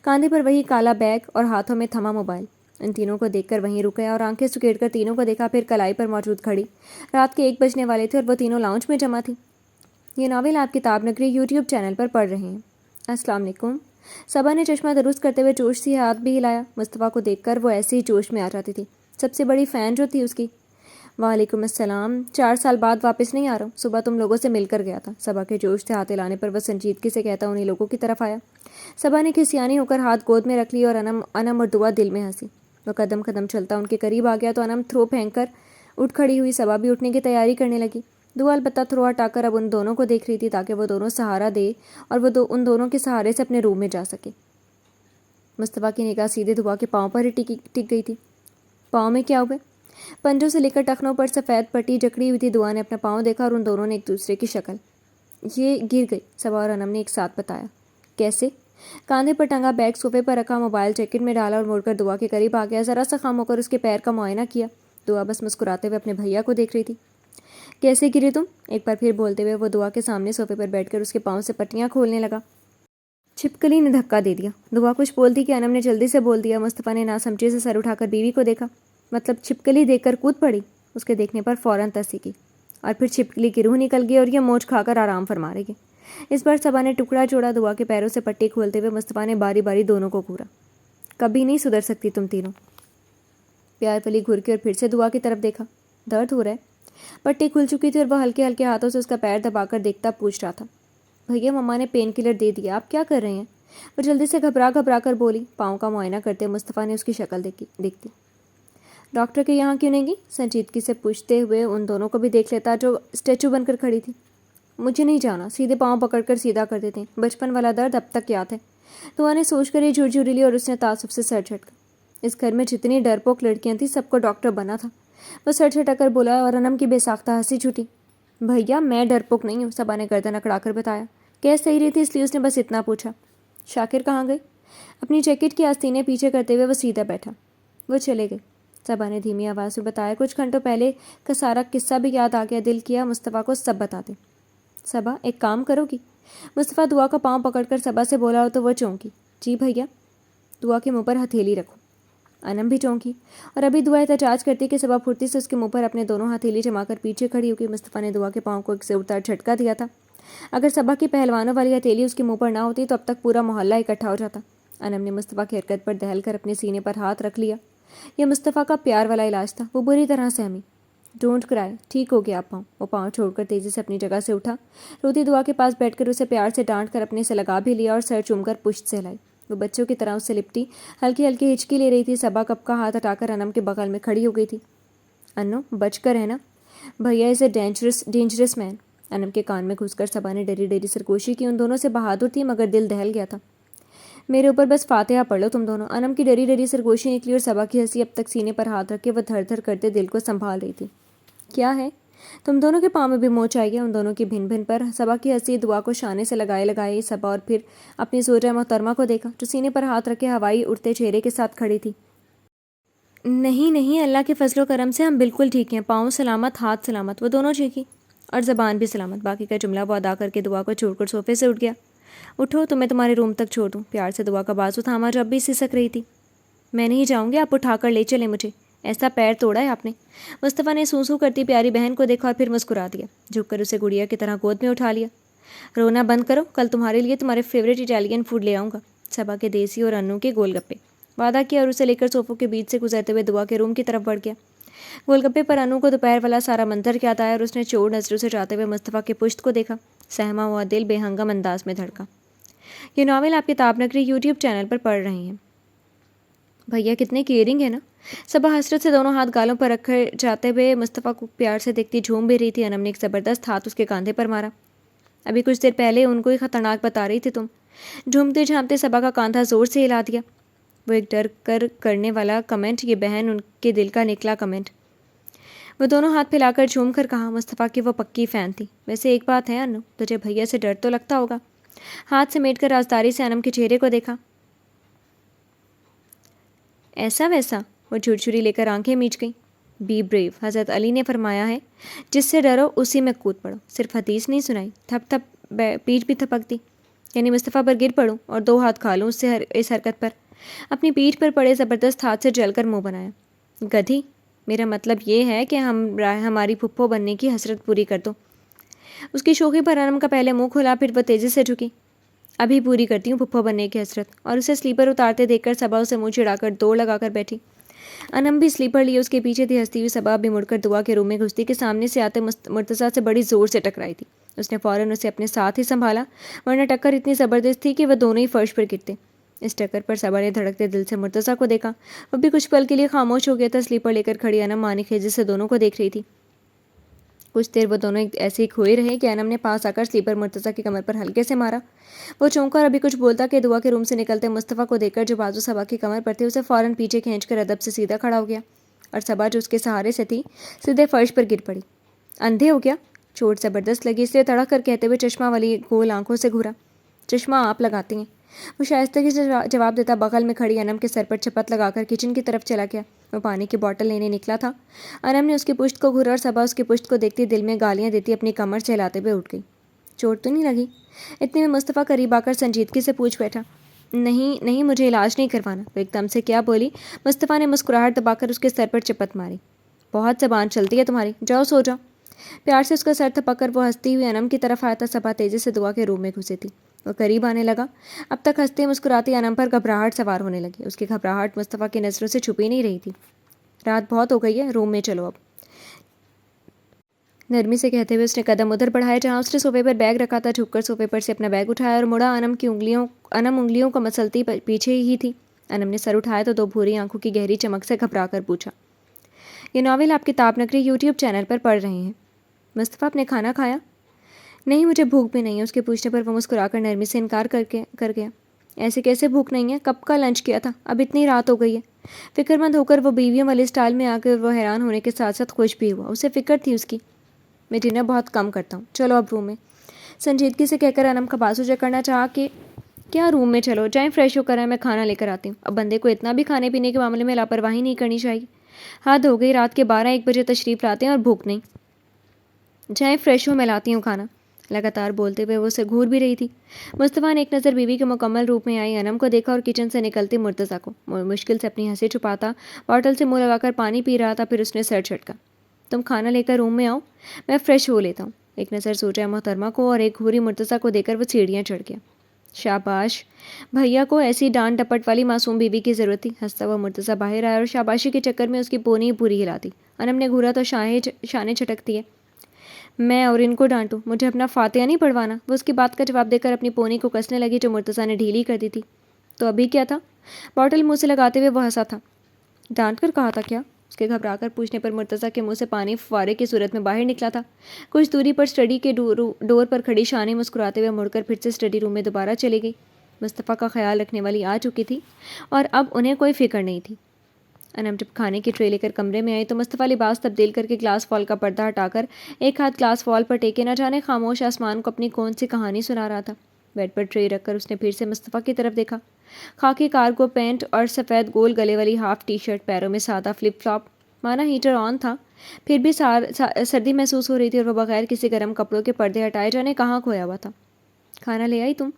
کاندھے پر وہی کالا بیگ اور ہاتھوں میں تھما موبائل، ان تینوں کو دیکھ کر وہیں رک گیا اور آنکھیں سکیڑ کر تینوں کو دیکھا، پھر کلائی پر موجود گھڑی۔ رات کے 1 بجنے والے تھے اور وہ تینوں لاؤنج میں جمع تھی۔ یہ ناول آپ کتاب نگری یوٹیوب چینل پر پڑھ رہے ہیں۔ السلام علیکم۔ صبا نے چشمہ درست کرتے ہوئے جوش سے ہاتھ بھی ہلایا۔ مصطفیٰ کو دیکھ کر وہ ایسے ہی جوش میں آ جاتی تھی، سب سے بڑی فین جو تھی اس کی۔ وعلیکم السلام، 4 سال بعد واپس نہیں آ رہا ہوں، صبح تم لوگوں سے مل کر گیا تھا۔ صبا کے جوش سے ہاتھ ہلانے پر وہ سنجیدگی سے کہتا انہیں لوگوں کی طرف آیا۔ صبا نے کھسیانی ہو کر ہاتھ گود میں رکھ لی اور انم اور دعا دل میں ہنسی۔ وہ قدم قدم چلتا ان کے قریب آ گیا تو انم تھرو پھینک کر اٹھ کھڑی ہوئی۔ صبا بھی اٹھنے کی تیاری کرنے لگی۔ دعا البتہ تھرو ہٹا کر اب ان دونوں کو دیکھ رہی تھی تاکہ وہ دونوں سہارا دے اور وہ ان دونوں کے سہارے سے اپنے روم میں جا سکے۔ مصطفیٰ کی نگاہ سیدھے دعا کے پاؤں پر ہی ٹک گئی تھی۔ پاؤں میں کیا ہوئے؟ پنجوں سے لے کر ٹخنوں پر سفید پٹی جکڑی ہوئی تھی۔ دعا نے اپنا پاؤں دیکھا اور ان دونوں نے ایک دوسرے کی شکل۔ یہ گر گئی، صبا اور انم نے ایک ساتھ بتایا۔ کیسے؟ کاندھے پر ٹنگا بیگ صوفے پر رکھا، موبائل جیکٹ میں ڈالا اور مڑ کر دعا کے قریب آ گیا۔ ذرا سا خم ہو کر اس کے پیر کا معائنہ کیا۔ دعا بس مسکراتے ہوئے اپنے بھیا کو دیکھ رہی تھی۔ کیسے گری تم؟ ایک بار پھر بولتے ہوئے وہ دعا کے سامنے صوفے پر بیٹھ کر اس کے پاؤں سے پٹیاں کھولنے لگا۔ چھپکلی نے دھکا دے دیا۔ دعا کچھ بولتی کہ انم نے جلدی سے بول دیا۔ مصطفیٰ نے ناسمجھی سے سر اٹھا کر بیوی کو دیکھا۔ مطلب چھپکلی دیکھ کر کود پڑی؟ اس کے دیکھنے پر فوراً ترسی کی، اور پھر چھپکلی کی روح نکل گئی اور یہ موج کھا کر آرام فرما رہی ہے۔ اس بار صبا نے ٹکڑا جوڑا۔ دعا کے پیروں سے پٹی کھولتے ہوئے مصطفیٰ نے باری باری دونوں کو گھورا۔ کبھی نہیں سدھر سکتی تم تینوں۔ پیار پلی گھر کے اور پھر سے دعا کی طرف دیکھا۔ درد ہو رہا ہے؟ پٹی کھل چکی تھی اور وہ ہلکے ہلکے ہاتھوں سے اس کا پیر دبا کر دیکھتا پوچھ رہا تھا۔ بھیا مما نے پین کلر دے دیا، آپ کیا کر رہے ہیں؟ وہ جلدی سے گھبرا کر بولی۔ پاؤں کا معائنہ کرتے مصطفیٰ نے اس کی شکل دیکھتی۔ ڈاکٹر کے یہاں کیوں نہیں گئی؟ سنجیدگی سے پوچھتے ہوئے ان دونوں کو بھی دیکھ لیتا جو اسٹیچو بن کر کھڑی تھی۔ مجھے نہیں جانا، سیدھے پاؤں پکڑ کر سیدھا کر دیتے ہیں، بچپن والا درد اب تک یاد ہے۔ دعا نے سوچ کر یہ جھرجھری لی اور اس نے تعصب سے سر جھٹکا۔ اس گھر میں جتنی ڈرپوک لڑکیاں تھیں سب کو ڈاکٹر بنا تھا، وہ سر جھٹا کر بولا اور انم کی بے ساختہ ہنسی چھوٹی۔ بھیا میں ڈرپوک نہیں ہوں، صبا نے گردن اکڑا کر بتایا۔ کہہ صحیح رہی تھی اس لیے اس نے بس اتنا پوچھا۔ شاکر کہاں گئے؟ اپنی جیکٹ کی آستینیں پیچھے کرتے ہوئے وہ سیدھا بیٹھا۔ وہ چلے گئے، صبا نے دھیمی آواز میں بتایا۔ کچھ گھنٹوں پہلے کا سارا قصہ بھی یاد آ گیا۔ دل کیا مصطفیٰ کو سب بتا دے۔ صبا ایک کام کرو گی؟ مصطفیٰ دعا کا پاؤں پکڑ کر صبا سے بولا تو وہ چونکی۔ جی بھیا۔ دعا کے منہ پر ہتھیلی رکھو۔ انم بھی چونکی اور ابھی دعا احتجاج کرتی کہ صبا پھرتی سے اس کے منہ پر اپنے دونوں ہتھیلی جما کر پیچھے کھڑی ہو گئی۔ مصطفیٰ نے دعا کے پاؤں کو ایک زوردار جھٹکا دیا تھا۔ اگر صبا کی پہلوانوں والی ہتھیلی اس کے منہ پر نہ ہوتی تو اب تک پورا محلہ اکٹھا ہو جاتا۔ انم نے مصطفیٰ کی حرکت پر دہل کر اپنے سینے پر ہاتھ رکھ لیا۔ یہ مصطفیٰ کا پیار والا علاج تھا۔ وہ بری طرح سہمی۔ ڈونٹ کرائے، ٹھیک ہو گیا پاؤں۔ وہ پاؤں چھوڑ کر تیزی سے اپنی جگہ سے اٹھا۔ روتی دعا کے پاس بیٹھ کر اسے پیار سے ڈانٹ کر اپنے سے لگا بھی لیا اور سر چوم کر پشت سے ہلائی۔ وہ بچوں کی طرح اس سے لپٹی ہلکی ہلکی ہچکی لے رہی تھی۔ صبا کپ کا ہاتھ ہٹا کر انم کے بغل میں کھڑی ہو گئی تھی۔ انو بچ کر ہے نا، بھیا از اے ڈینجرس مین۔ انم کے کان میں گھس کر صبا نے ڈری ڈری سرگوشی کی۔ ان دونوں سے بہادر تھی مگر دل دہل گیا تھا۔ میرے اوپر بس فاتحہ پڑھ لو تم دونوں۔ انم کی ڈری ڈری سرگوشی نکلی اور صبا کی ہنسی اب تک سینے پر ہاتھ رکھ کے وہ دھڑ دھڑ کرتے دل کو سنبھال رہی تھی۔ کیا ہے؟ تم دونوں کے پاؤں میں بھی موچ آئی ہے؟ ان دونوں کی بھن بھن پر صبا کی ہنسی دعا کو شانے سے لگائے لگائے صبا اور پھر اپنی زوجہ محترمہ کو دیکھا جو سینے پر ہاتھ رکھے ہوائی اڑتے چہرے کے ساتھ کھڑی تھی۔ نہیں نہیں، اللہ کے فضل و کرم سے ہم بالکل ٹھیک ہیں، پاؤں سلامت، ہاتھ سلامت۔ وہ دونوں چیخی۔ اور زبان بھی سلامت۔ باقی کا جملہ وہ ادا کر کے دعا کو چھوڑ کر صوفے سے اٹھ گیا۔ اٹھو، تمہیں تمہارے روم تک چھوڑ دوں۔ پیار سے دعا کا بازو تھاما جو اب بھی سسک رہی تھی۔ میں نہیں جاؤں گی، آپ اٹھا کر لے چلیں مجھے۔ ایسا پیر توڑا ہے آپ نے؟ مصطفیٰ نے سو کرتی پیاری بہن کو دیکھا اور پھر مسکرا دیا، جھک کر اسے گڑیا کی طرح گود میں اٹھا لیا۔ رونا بند کرو، کل تمہارے لیے تمہارے فیوریٹ اٹیلین فوڈ لے آؤں گا، صبا کے دیسی اور انو کے گول گپے، وعدہ کیا اور اسے لے کر صوفوں کے بیچ سے گزرتے ہوئے دعا کے روم کی طرف بڑھ گیا۔ گول گپے پر انو کو دوپہر والا سارا منظر یاد آیا اور اس نے چور نظروں سے جاتے ہوئے مصطفیٰ کے پشت کو دیکھا۔ سہما ہوا دل بے ہنگم انداز میں دھڑکا۔ یہ ناول آپ کتاب نگری یوٹیوب چینل پر پڑھ رہے ہیں۔ بھیا کتنے کیئرنگ ہے نا۔ صبا حسرت سے دونوں ہاتھ گالوں پر رکھے جاتے ہوئے مصطفیٰ کو پیار سے دیکھتی جھوم بھی رہی تھی۔ انم نے ایک زبردست ہاتھ اس کے کاندھے پر مارا۔ ابھی کچھ دیر پہلے ان کو ہی خطرناک بتا رہی تھی تم۔ جھومتے جھامتے صبا کا کاندھا زور سے ہلا دیا۔ وہ ایک ڈر کر کرنے والا کمنٹ، یہ بہن ان کے دل کا نکلا کمنٹ۔ وہ دونوں ہاتھ پھیلا کر جھوم کر کہا، مصطفیٰ کی وہ پکی فین تھی۔ ویسے ایک بات ہے انو، تجھے بھیا سے ڈر تو لگتا ہوگا۔ ہاتھ سمیٹ کر رازداری سے انم کے چہرے کو دیکھا۔ ایسا ویسا؟ وہ جھرجھری لے کر آنکھیں میچ گئی۔ بی بریو، حضرت علی نے فرمایا ہے، جس سے ڈرو اسی میں کود پڑو۔ صرف حدیث نہیں سنائی، تھپ تھپ پیٹھ بھی تھپک دی، یعنی مصطفیٰ پر گر پڑوں اور دو ہاتھ کھا لوں اس حرکت پر۔ اپنی پیٹھ پر پڑے زبردست ہاتھ سے جل کر منہ بنایا۔ گدھی، میرا مطلب یہ ہے کہ ہماری پھپھو بننے کی حسرت پوری کر دو۔ اس کی شوخی پر انم کا پہلے منہ کھلا، پھر وہ تیزی سے جھکی۔ ابھی پوری کرتی ہوں پھپھو بننے کی حسرت۔ اور اسے سلیپر اتارتے دیکھ کر صبا اسے منہ چڑھا کر دوڑ لگا کر بیٹھی۔ انم بھی سلیپر لیے اس کے پیچھے تھی۔ ہنستی ہوئی صبا بھی مڑ کر دعا کے روم میں گھستی کہ سامنے سے آتے مرتضیٰ سے بڑی زور سے ٹکرائی تھی۔ اس نے فوراً اسے اپنے ساتھ ہی سنبھالا، ورنہ ٹکر اتنی زبردست تھی کہ وہ دونوں ہی فرش پر گرتے۔ اس ٹکر پر صبا نے دھڑکتے دل سے مرتضیٰ کو دیکھا۔ وہ بھی کچھ پل کے لیے خاموش ہو گیا تھا۔ سلیپر لے کر کھڑی انم مانی خیزی سے دونوں کو دیکھ رہی تھی۔ کچھ دیر وہ دونوں ایسے ہی کھوئے رہے کہ انم نے پاس آ کر سلیپر مرتضیٰ کی کمر پر ہلکے سے مارا۔ وہ چونکا اور ابھی کچھ بولتا کہ دعا کے روم سے نکلتے مصطفیٰ کو دیکھ کر جو بازو صبا کی کمر پر تھے اسے فوراً پیچھے کھینچ کر ادب سے سیدھا کھڑا ہو گیا، اور صبا جو اس کے سہارے سے تھی سیدھے فرش پر گر پڑی۔ اندھے ہو گیا؟ چوٹ زبردست لگی، اس لیے تڑک کر کہتے ہوئے چشمہ والی گول آنکھوں سے گھورا۔ چشمہ آپ لگاتی ہیں؟ وہ شائستگی سے جواب دیتا بغل میں کھڑی انم کے سر پر چپت لگا کر کچن کی طرف چلا گیا۔ وہ پانی کی بوتل لینے نکلا تھا۔ انم نے اس کی پشت کو گھورا اور صبا اس کی پشت کو دیکھتی دل میں گالیاں دیتی اپنی کمر چہلاتے ہوئے اٹھ گئی۔ چوٹ تو نہیں لگی؟ اتنے میں مصطفیٰ قریب آ کر سنجیدگی سے پوچھ بیٹھا۔ نہیں نہیں، مجھے علاج نہیں کروانا، وہ ایک دم سے کیا بولی۔ مصطفیٰ نے مسکراہٹ دبا کر اس کے سر پر چپت ماری۔ بہت زبان چلتی ہے تمہاری، جاؤ سو جاؤ۔ پیار سے اس کا سر تھپک کر وہ ہنستی ہوئی انم کی طرف آیا تھا۔ صبا تیزی سے دعا کے روم میں گھسی تھی۔ وہ قریب آنے لگا۔ اب تک ہنستے مسکراتی انم پر گھبراہٹ سوار ہونے لگی۔ اس کی گھبراہٹ مصطفیٰ کی نظروں سے چھپی نہیں رہی تھی۔ رات بہت ہو گئی ہے، روم میں چلو اب، نرمی سے کہتے ہوئے اس نے قدم ادھر بڑھائے جہاں اس نے صوفے پر بیگ رکھا تھا۔ جھک کر صوفے پر سے اپنا بیگ اٹھایا اور مڑا۔ انم انگلیوں کو مسلتی پیچھے ہی تھی۔ انم نے سر اٹھایا تو دو بھوری آنکھوں کی گہری چمک سے گھبرا کر پوچھا، یہ ناول آپ کتاب نگری یوٹیوب چینل پر پڑھ رہے ہیں؟ مصطفیٰ، آپ نے کھانا کھایا؟ نہیں، مجھے بھوک بھی نہیں ہے۔ اس کے پوچھنے پر وہ مسکرا کر نرمی سے انکار کر گیا۔ ایسے کیسے بھوک نہیں ہے؟ کب کا لنچ کیا تھا؟ اب اتنی رات ہو گئی ہے۔ فکر مند ہو کر وہ بیویوں والے اسٹائل میں آ کر وہ حیران ہونے کے ساتھ ساتھ خوش بھی ہوا۔ اسے فکر تھی اس کی۔ میں ڈنر بہت کم کرتا ہوں، چلو اب روم میں، سنجیدگی سے کہہ کر انم کا بازو جکڑنا چاہا کہ کیا روم میں چلو، جائیں فریش ہو کر آئیں، میں کھانا لے کر آتی ہوں۔ اب بندے کو اتنا بھی کھانے پینے کے معاملے میں لاپرواہی نہیں کرنی چاہیے۔ حد ہو گئی، رات کے 12-1 بجے تشریف لاتے ہیں اور بھوک نہیں۔ جائیں فریش ہو، میں لاتی ہوں کھانا۔ لگاتار بولتے ہوئے وہ اسے گھور بھی رہی تھی۔ مصطفیٰ نے ایک نظر بیوی کے مکمل روپ میں آئی انم کو دیکھا اور کچن سے نکلتی مرتضیٰ کو۔ مشکل سے اپنی ہنسی چھپاتا بوتل سے منہ لگا کر پانی پی رہا تھا، پھر اس نے سر جھٹکا۔ تم کھانا لے کر روم میں آؤ، میں فریش ہو لیتا ہوں۔ ایک نظر زوجہ محترمہ کو اور ایک گھوری مرتضیٰ کو دے کر وہ سیڑھیاں چڑھ گیا۔ شاباش، بھیا کو ایسی ڈانٹ ڈپٹ والی معصوم بیوی کی ضرورت تھی۔ ہنستا ہوا مرتضیٰ باہر آیا اور شاباشی کے چکر میں اس کی پونی پوری ہلا دی۔ انم نے گھورا تو شانے چھٹکتی ہے، میں اور ان کو ڈانٹوں، مجھے اپنا فاتحہ نہیں پڑھوانا؟ وہ اس کی بات کا جواب دے کر اپنی پونی کو کسنے لگی جو مرتضیٰ نے ڈھیلی کر دی تھی۔ تو ابھی کیا تھا؟ بوٹل منہ سے لگاتے ہوئے وہ ہنسا تھا۔ ڈانٹ کر کہا تھا کیا؟ اس کے گھبرا کر پوچھنے پر مرتضیٰ کے منہ سے پانی فوارے کی صورت میں باہر نکلا تھا۔ کچھ دوری پر اسٹڈی کے ڈور پر کھڑی شانی مسکراتے ہوئے مڑ کر پھر سے اسٹڈی روم میں دوبارہ چلی گئی۔ مصطفیٰ کا خیال رکھنے والی آ چکی تھی اور اب انہیں کوئی فکر نہیں تھی۔ انم جب کھانے کی ٹرے لے کر کمرے میں آئی تو مصطفیٰ لباس تبدیل کر کے گلاس وال کا پردہ ہٹا کر ایک ہاتھ گلاس وال پر ٹیکے نہ جانے خاموش آسمان کو اپنی کون سی کہانی سنا رہا تھا۔ بیڈ پر ٹرے رکھ کر اس نے پھر سے مصطفیٰ کی طرف دیکھا۔ خاکی کارگو پینٹ اور سفید گول گلے والی ہاف ٹی شرٹ، پیروں میں سادہ فلپ فلاپ، مانا ہیٹر آن تھا پھر بھی سردی محسوس ہو رہی تھی اور وہ بغیر کسی گرم کپڑوں کے پردے ہٹائے جانے کہاں کھویا ہوا تھا۔ کھانا لے آئی تم؟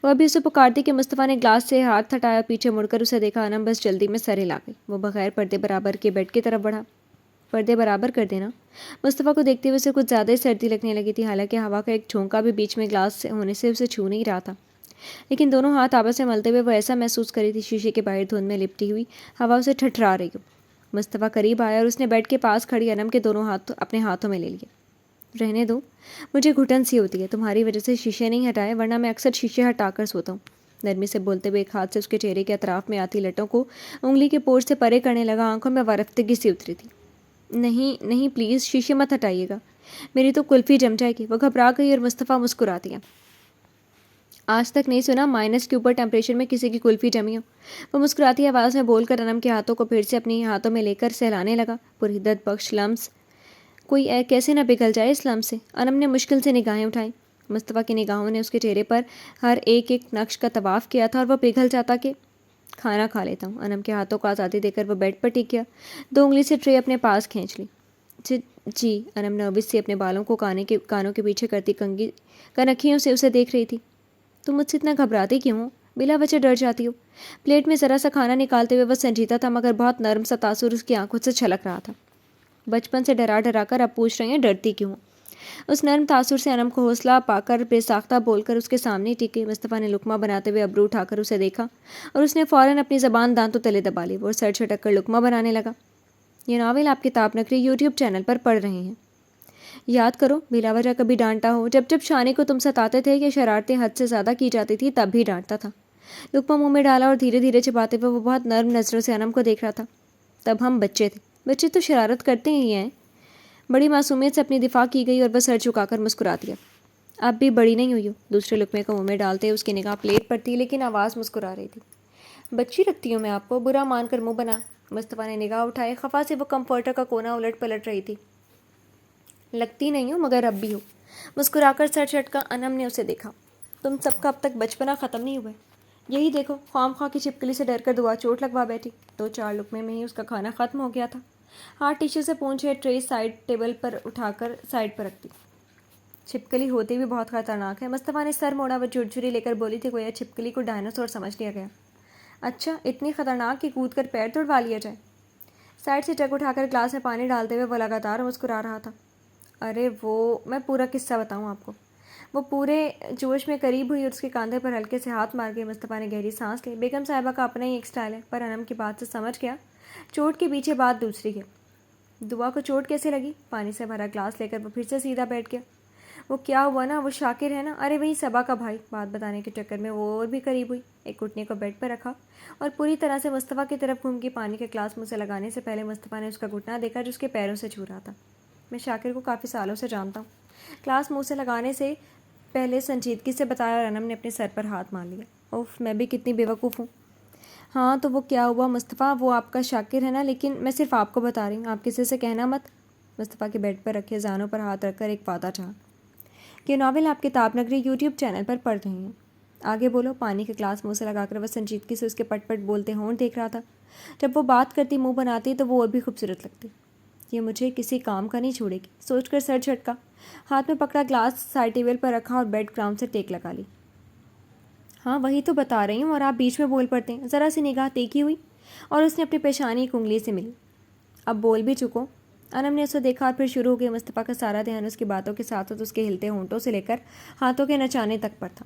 وہ ابھی اسے پکارتی کہ مصطفیٰ نے گلاس سے ہاتھ ہٹایا، پیچھے مڑ کر اسے دیکھا۔ انم بس جلدی میں سر ہلا گئی۔ وہ بغیر پردے برابر کے بیڈ کی طرف بڑھا۔ پردے برابر کر دینا۔ مصطفیٰ کو دیکھتے ہوئے اسے کچھ زیادہ ہی سردی لگنے لگی تھی، حالانکہ ہوا کا ایک جھونکا بھی بیچ میں گلاس سے ہونے سے اسے چھو نہیں رہا تھا، لیکن دونوں ہاتھ آپس میں ملتے ہوئے وہ ایسا محسوس کری تھی شیشے کے باہر دھند میں لپٹی ہوئی ہوا اسے ٹھٹھرا رہی ہو۔ مصطفیٰ قریب آیا اور اس نے بیڈ کے پاس کھڑی انم کے دونوں ہاتھ اپنے ہاتھوں میں لے لیے۔ رہنے دو، مجھے گھٹن سی ہوتی ہے، تمہاری وجہ سے شیشے نہیں ہٹائے ورنہ میں اکثر شیشے ہٹا کر سوتا ہوں۔ نرمی سے بولتے ہوئے ایک ہاتھ سے اس کے چہرے کے اطراف میں آتی لٹوں کو انگلی کے پور سے پرے کرنے لگا۔ آنکھوں میں وارفتگی سی اتری تھی۔ نہیں نہیں پلیز، شیشے مت ہٹائیے گا، میری تو کلفی جم جائے گی۔ وہ گھبرا گئی اور مصطفیٰ مسکرا دیا۔ آج تک نہیں سنا مائنس کے اوپر ٹیمپریچر میں کسی کی کلفی جمی ہو۔ وہ مسکراتی آواز میں بول کر انم کے ہاتھوں کو پھر سے اپنی ہاتھوں میں لے کر سہلانے لگا۔ پرحدت بخش لمس، کوئی کیسے نہ پگھل جائے اس لمس سے۔ انم نے مشکل سے نگاہیں اٹھائیں۔ مصطفیٰ کی نگاہوں نے اس کے چہرے پر ہر ایک نقش کا طواف کیا تھا اور وہ پگھل جاتا کہ کھانا کھا لیتا ہوں۔ انم کے ہاتھوں کو آزادی دے کر وہ بیڈ پر ٹک گیا، 2 انگلی سے ٹرے اپنے پاس کھینچ لی۔ جی، انم نروس سے اپنے بالوں کو کانوں کے پیچھے کرتی کنکھیوں سے اسے دیکھ رہی تھی۔ تم مجھ سے اتنا گھبراتی کیوں ہو؟ بلا وجہ ڈر جاتی ہو؟ پلیٹ میں ذرا سا کھانا نکالتے ہوئے وہ سنجیدہ تھا مگر بہت نرم سا تاثر اس کی آنکھوں سے چھلک رہا تھا۔ بچپن سے ڈرا ڈرا کر اب پوچھ رہی ہیں ڈرتی کیوں؟ اس نرم تاثر سے انم کو حوصلہ پا کر بے ساختہ بول کر اس کے سامنے ٹکی۔ مصطفیٰ نے لقمہ بناتے ہوئے ابرو اٹھا کر اسے دیکھا اور اس نے فوراً اپنی زبان دانتوں تلے دبا لی۔ وہ سر چھٹک کر لقمہ بنانے لگا۔ یہ ناول آپ کتاب نگری یوٹیوب چینل پر پڑھ رہے ہیں۔ یاد کرو، بلا وجہ کبھی ڈانٹا ہو؟ جب شانی کو تم ستاتے تھے یا شرارتیں حد سے زیادہ کی جاتی تھی تب بھی ڈانٹتا تھا۔ لقمہ منہ میں ڈالا اور دھیرے دھیرے چباتے ہوئے وہ بہت نرم نظروں سے انم کو دیکھ رہا تھا۔ تب ہم بچے تھے، بچے تو شرارت کرتے ہی ہیں۔ بڑی معصومیت سے اپنی دفاع کی گئی اور وہ سر جھکا کر مسکرا دیا۔ اب بھی بڑی نہیں ہوئی ہو؟ دوسرے لقمے کو منہ میں ڈالتے اس کی نگاہ پلیٹ پر تھی لیکن آواز مسکرا رہی تھی۔ بچی لگتی ہوں میں آپ کو؟ برا مان کر منہ بنا۔ مصطفیٰ نے نگاہ اٹھائے، خفا سے وہ کمفرٹر کا کونا الٹ پلٹ رہی تھی۔ لگتی نہیں ہو مگر اب بھی ہو۔ مسکرا کر سر جھٹکا انم نے اسے دیکھا۔ تم سب کا اب تک بچپنا ختم نہیں ہوا ہے؟ یہی دیکھو، خواہ خواہ کی چھپکلی سے ڈر کر دعا چوٹ لگوا بیٹھی۔ 2-4 لقمے میں ہی اس کا کھانا ختم ہو گیا تھا۔ ہاتھ ٹیشو سے پونچھے ٹرے سائڈ ٹیبل پر اٹھا کر سائڈ پر رکھ دی۔ چھپکلی ہوتی بھی بہت خطرناک ہے۔ مصطفیٰ نے سر موڑا، وہ جھرجھری لے کر بولی تھی گویا چھپکلی کو ڈائناسور سمجھ لیا گیا۔ اچھا، اتنی خطرناک کہ کود کر پیر توڑوا لیا جائے؟ سائڈ سے جگ اٹھا کر گلاس میں پانی ڈالتے ہوئے وہ لگاتار مسکرا رہا تھا۔ ارے میں پورا قصہ بتاؤں آپ کو؟ وہ پورے جوش میں قریب ہوئی اور اس کے کاندھے پر ہلکے سے ہاتھ مار گئی۔ مصطفیٰ نے گہری سانس لی۔ بیگم صاحبہ کا اپنا ہی ایک سٹائل ہے، پر انم کی بات سے سمجھ گیا چوٹ کے پیچھے بات دوسری ہے۔ دعا کو چوٹ کیسے لگی؟ پانی سے بھرا گلاس لے کر وہ پھر سے سیدھا بیٹھ گیا۔ وہ کیا ہوا نا، وہ شاکر ہے نا، ارے وہی صبا کا بھائی۔ بات بتانے کے چکر میں وہ اور بھی قریب ہوئی، ایک گھٹنے کو بیڈ پر رکھا اور پوری طرح سے مصطفیٰ کی طرف گھوم گئی۔ پانی کا گلاس منہ سے لگانے سے پہلے مصطفیٰ نے اس کا گھٹنا دیکھا جو اس کے پیروں سے چھو رہا تھا۔ میں شاکر کو کافی سالوں سے جانتا ہوں، گلاس منہ سے لگانے سے پہلے سنجیدگی سے بتایا اور انم نے اپنے سر پر ہاتھ مار لیا۔ اوف، میں بھی کتنی بے وقوف ہوں۔ ہاں تو وہ کیا ہوا مصطفیٰ؟ وہ آپ کا شاکر ہے نا، لیکن میں صرف آپ کو بتا رہی ہوں، آپ کسی سے کہنا مت۔ مصطفیٰ کے بیڈ پر رکھے زانوں پر ہاتھ رکھ کر ایک وعدہ چاہا۔ یہ ناول آپ کتاب نگری یوٹیوب چینل پر پڑھ رہے ہیں۔ آگے بولو۔ پانی کے گلاس منہ سے لگا کر وہ سنجیدگی سے اس کے پٹ پٹ بولتے ہونٹ دیکھ رہا تھا۔ جب وہ بات کرتی، منہ بناتی تو وہ اور بھی خوبصورت لگتی۔ یہ مجھے کسی کام کا نہیں چھوڑے گی، سوچ کر سر جھٹکا۔ ہاتھ میں پکڑا گلاس سائڈ ٹیبل پر رکھا اور بیڈ گراؤنڈ سے ٹیک لگا لی۔ ہاں وہی تو بتا رہی ہوں اور آپ بیچ میں بول پڑتے ہیں۔ ذرا سی نگاہ تیکھی ہوئی اور اس نے اپنی پیشانی ایک انگلی سے ملی۔ اب بول بھی چکو۔ انم نے اسے دیکھا اور پھر شروع ہو گئی۔ مصطفیٰ کا سارا دھیان اس کی باتوں کے ساتھ ساتھ اس کے ہلتے ہونٹوں سے لے کر ہاتھوں کے نچانے تک پر تھا۔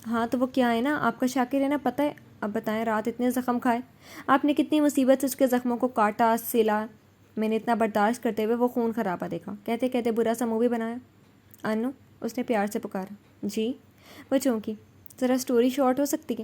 ہاں تو وہ کیا ہے نا، آپ کا شاکر ہے نا، پتہ ہے۔ اب بتائیں، رات اتنے زخم کھائے، آپ نے کتنی مصیبت سے اس کے زخموں کو کاٹا سلا، میں نے اتنا برداشت کرتے ہوئے وہ خون خرابہ دیکھا، کہتے کہتے برا سا منہ بھی بنایا۔ انو، اس نے پیار سے پکارا۔ جی؟ وہ چونکی۔ ذرا سٹوری شارٹ ہو سکتی ہے؟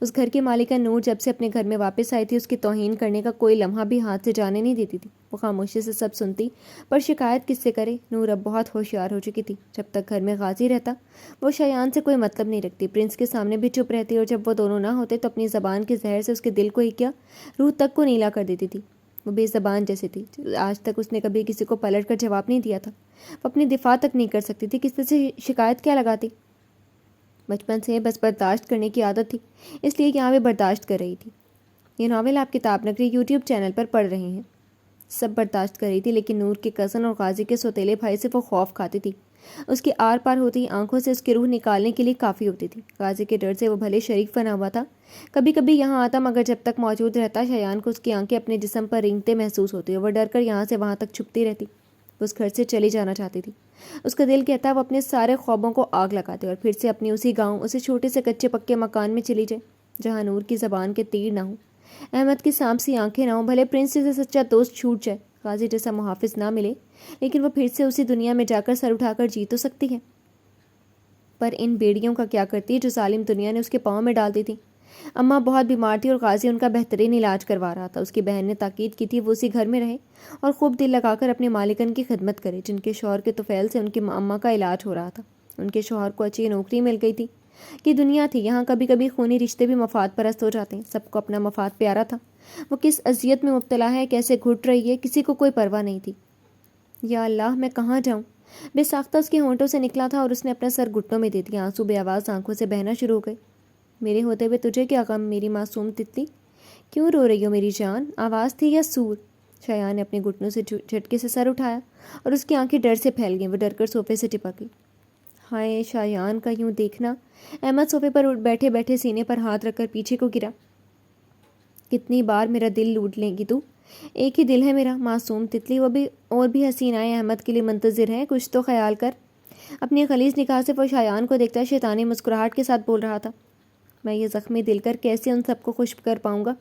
اس گھر کی مالکہ نور جب سے اپنے گھر میں واپس آئی تھی اس کی توہین کرنے کا کوئی لمحہ بھی ہاتھ سے جانے نہیں دیتی تھی۔ وہ خاموشی سے سب سنتی، پر شکایت کس سے کرے؟ نور اب بہت ہوشیار ہو چکی تھی۔ جب تک گھر میں غازی رہتا وہ شایان سے کوئی مطلب نہیں رکھتی، پرنس کے سامنے بھی چپ رہتی، اور جب وہ دونوں نہ ہوتے تو اپنی زبان کے زہر سے اس کے دل کو ہی کیا، روح تک کو نیلا کر دیتی تھی۔ وہ بے زبان جیسی تھی، آج تک اس نے کبھی کسی کو پلٹ کر جواب نہیں دیا تھا۔ وہ اپنی دفاع تک نہیں کر سکتی تھی، کسی سے شکایت کیا لگاتی؟ بچپن سے بس برداشت کرنے کی عادت تھی، اس لیے یہاں بھی برداشت کر رہی تھی۔ یہ ناول آپ کتاب نگری یوٹیوب چینل پر پڑھ رہے ہیں۔ سب برداشت کر رہی تھی، لیکن نور کے کزن اور غازی کے سوتیلے بھائی سے وہ خوف کھاتی تھی۔ اس کی آر پار ہوتی آنکھوں سے اس کی روح نکالنے کے لیے کافی ہوتی تھی۔ غازی کے ڈر سے وہ بھلے شریک بنا ہوا تھا، کبھی کبھی یہاں آتا، مگر جب تک موجود رہتا شایان کو اس کی آنکھیں اپنے جسم پر رینگتے محسوس ہوتی اور وہ ڈر کر یہاں سے وہاں تک چھپتی رہتی۔ وہ اس گھر سے چلی جانا چاہتی تھی۔ اس کا دل کہتا وہ اپنے سارے خوابوں کو آگ لگاتے اور پھر سے اپنی اسی گاؤں، اسے چھوٹے سے کچے پکے مکان میں چلی جائے، جہاں نور کی زبان کے تیر نہ ہوں، احمد کی سانپ سی آنکھیں نہ ہوں، بھلے پرنس سے سچا دوست چھوٹ جائے، غازی جیسا محافظ نہ ملے، لیکن وہ پھر سے اسی دنیا میں جا کر سر اٹھا کر جی تو سکتی ہے۔ پر ان بیڑیوں کا کیا کرتی جو ظالم دنیا نے اس کے پاؤں میں ڈال دی تھی؟ اماں بہت بیمار تھی اور غازی ان کا بہترین علاج کروا رہا تھا۔ اس کی بہن نے تاکید کی تھی وہ اسی گھر میں رہے اور خوب دل لگا کر اپنی مالکن کی خدمت کرے، جن کے شوہر کے طفیل سے ان کی اماں کا علاج ہو رہا تھا۔ ان کے شوہر کو اچھی نوکری مل گئی تھی کہ دنیا تھی، یہاں کبھی کبھی خونی رشتے بھی مفاد پرست ہو جاتے ہیں۔ سب کو اپنا مفاد پیارا تھا۔ وہ کس اذیت میں مبتلا ہے، کیسے گھٹ رہی ہے، کسی کو کوئی پرواہ نہیں تھی۔ یا اللہ، میں کہاں جاؤں؟ بے ساختہ اس کے ہونٹوں سے نکلا تھا اور اس نے اپنا سر گھٹنوں میں دے دیا۔ آنسو بے آواز آنکھوں سے بہنا شروع ہو گئے۔ میرے ہوتے ہوئے تجھے کیا غم میری معصوم تتلی؟ کیوں رو رہی ہو میری جان؟ آواز تھی یا سور؟ شایان نے اپنے گھٹنوں سے جھٹکے سے سر اٹھایا اور اس کی آنکھیں ڈر سے پھیل گئیں۔ وہ ڈر کر صوفے سے ٹپک گئی۔ ہائے، شایان کا یوں دیکھنا! احمد صوفے پر بیٹھے بیٹھے سینے پر ہاتھ رکھ کر پیچھے کو گرا۔ کتنی بار میرا دل لوٹ لے گی تو؟ ایک ہی دل ہے میرا، معصوم تتلی، وہ بھی اور بھی حسینائیں احمد کے لیے منتظر ہیں، کچھ تو خیال کر۔ اپنی خلیج نگاہ سے وہ شایان کو دیکھتا شیطانی مسکراہٹ کے ساتھ بول رہا تھا، میں یہ زخمی دل کر کیسے ان سب کو خوش کر پاؤں گا؟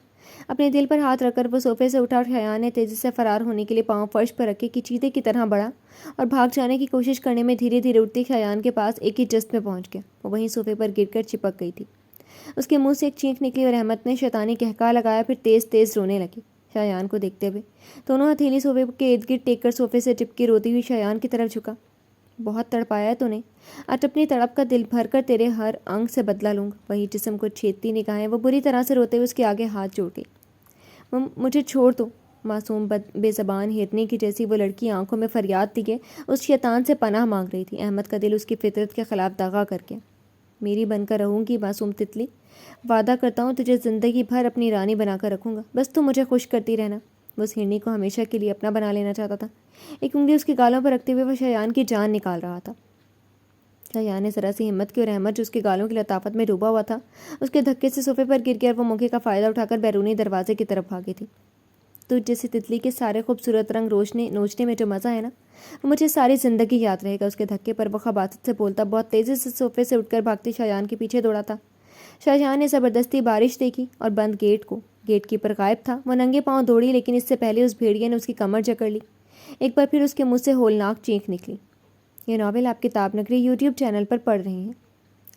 اپنے دل پر ہاتھ رکھ کر وہ صوفے سے اٹھا اور شایان نے تیزی سے فرار ہونے کے لیے پاؤں فرش پر رکھے کہ چیتے کی طرح بڑھا اور بھاگ جانے کی کوشش کرنے میں دھیرے دھیرے اٹھتی شایان کے پاس ایک ہی جست میں پہنچ گیا۔ وہ وہیں صوفے پر گر کر چپک گئی تھی۔ اس کے منہ سے ایک چینخ نکلی اور احمد نے شیطانی قہقہہ لگایا، پھر تیز تیز رونے لگی۔ شایان کو دیکھتے ہوئے دونوں ہتھیلی صوفے کے ارد گرد ٹیک کر صوفے سے چپکی روتی ہوئی شایان کی طرف جھکا۔ بہت تڑپایا ہے تو نے، آج اپنی تڑپ کا دل بھر کر تیرے ہر انگ سے بدلہ لوں گا۔ وہی جسم کو چھیدتی نگاہیں وہ بری طرح سے روتے ہوئے اس کے آگے ہاتھ جوڑ گئی۔ مجھے چھوڑ دو، معصوم بے زبان ہرنی کی جیسی وہ لڑکی آنکھوں میں فریاد دیے اس شیطان سے پناہ مانگ رہی تھی۔ احمد کا دل اس کی فطرت کے خلاف دغا کر کے، میری بن کر رہوں گی معصوم تتلی، وعدہ کرتا ہوں تجھے زندگی بھر اپنی رانی بنا کر رکھوں گا، بس تو مجھے خوش کرتی رہنا۔ وہ اس ہرنی کو ہمیشہ کے لیے اپنا بنا لینا چاہتا تھا۔ ایک انگلی اس کے گالوں پر رکھتے ہوئے وہ شایان کی جان نکال رہا تھا۔ شایان نے ذرا سی ہمت کی اور احمد جو اس کے گالوں کی لطافت میں ڈوبا ہوا تھا اس کے دھکے سے صوفے پر گر گیا اور وہ موقع کا فائدہ اٹھا کر بیرونی دروازے کی طرف بھاگی تھی۔ تو جیسے تتلی کے سارے خوبصورت رنگ نوچنے میں جو مزہ ہے نا، وہ مجھے ساری زندگی یاد رہے گا۔ اس کے دھکے پر وہ خباثت سے بولتا بہت تیزی سے صوفے سے اٹھ کر بھاگتی شایان کے پیچھے دوڑا تھا۔ شایان نے زبردستی بارش دیکھی اور بند گیٹ کو، گیٹ کیپر غائب تھا۔ وہ ننگے پاؤں دوڑی، لیکن اس سے پہلے اس بھیڑیے نے اس کی کمر جکڑ لی۔ ایک بار پھر اس کے منہ سے ہولناک چینخ نکلی۔ یہ ناول آپ کتاب نگری یوٹیوب چینل پر پڑھ رہے ہیں۔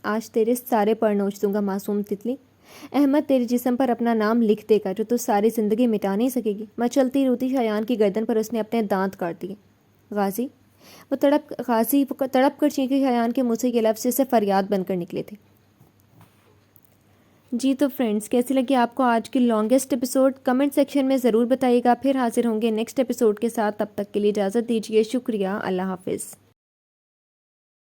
آج تیرے سارے پر نوچ دوں گا معصوم تتلی۔ احمد تیرے جسم پر اپنا نام لکھ دے گا جو تو ساری زندگی مٹا نہیں سکے گی۔ میں چلتی روتی شایان کی گردن پر اس نے اپنے دانت کاٹ دیے۔ غازی وہ تڑپ کر چینخی شایان کے منہ سے یہ لفظ جیسے فریاد بن کر نکلے تھے۔ جی تو فرینڈز، کیسی لگی آپ کو آج کی لانگسٹ ایپیسوڈ؟ کمنٹ سیکشن میں ضرور بتائیے گا۔ پھر حاضر ہوں گے نیکسٹ ایپیسوڈ کے ساتھ، تب تک کے لیے اجازت دیجیے۔ شکریہ، اللہ حافظ۔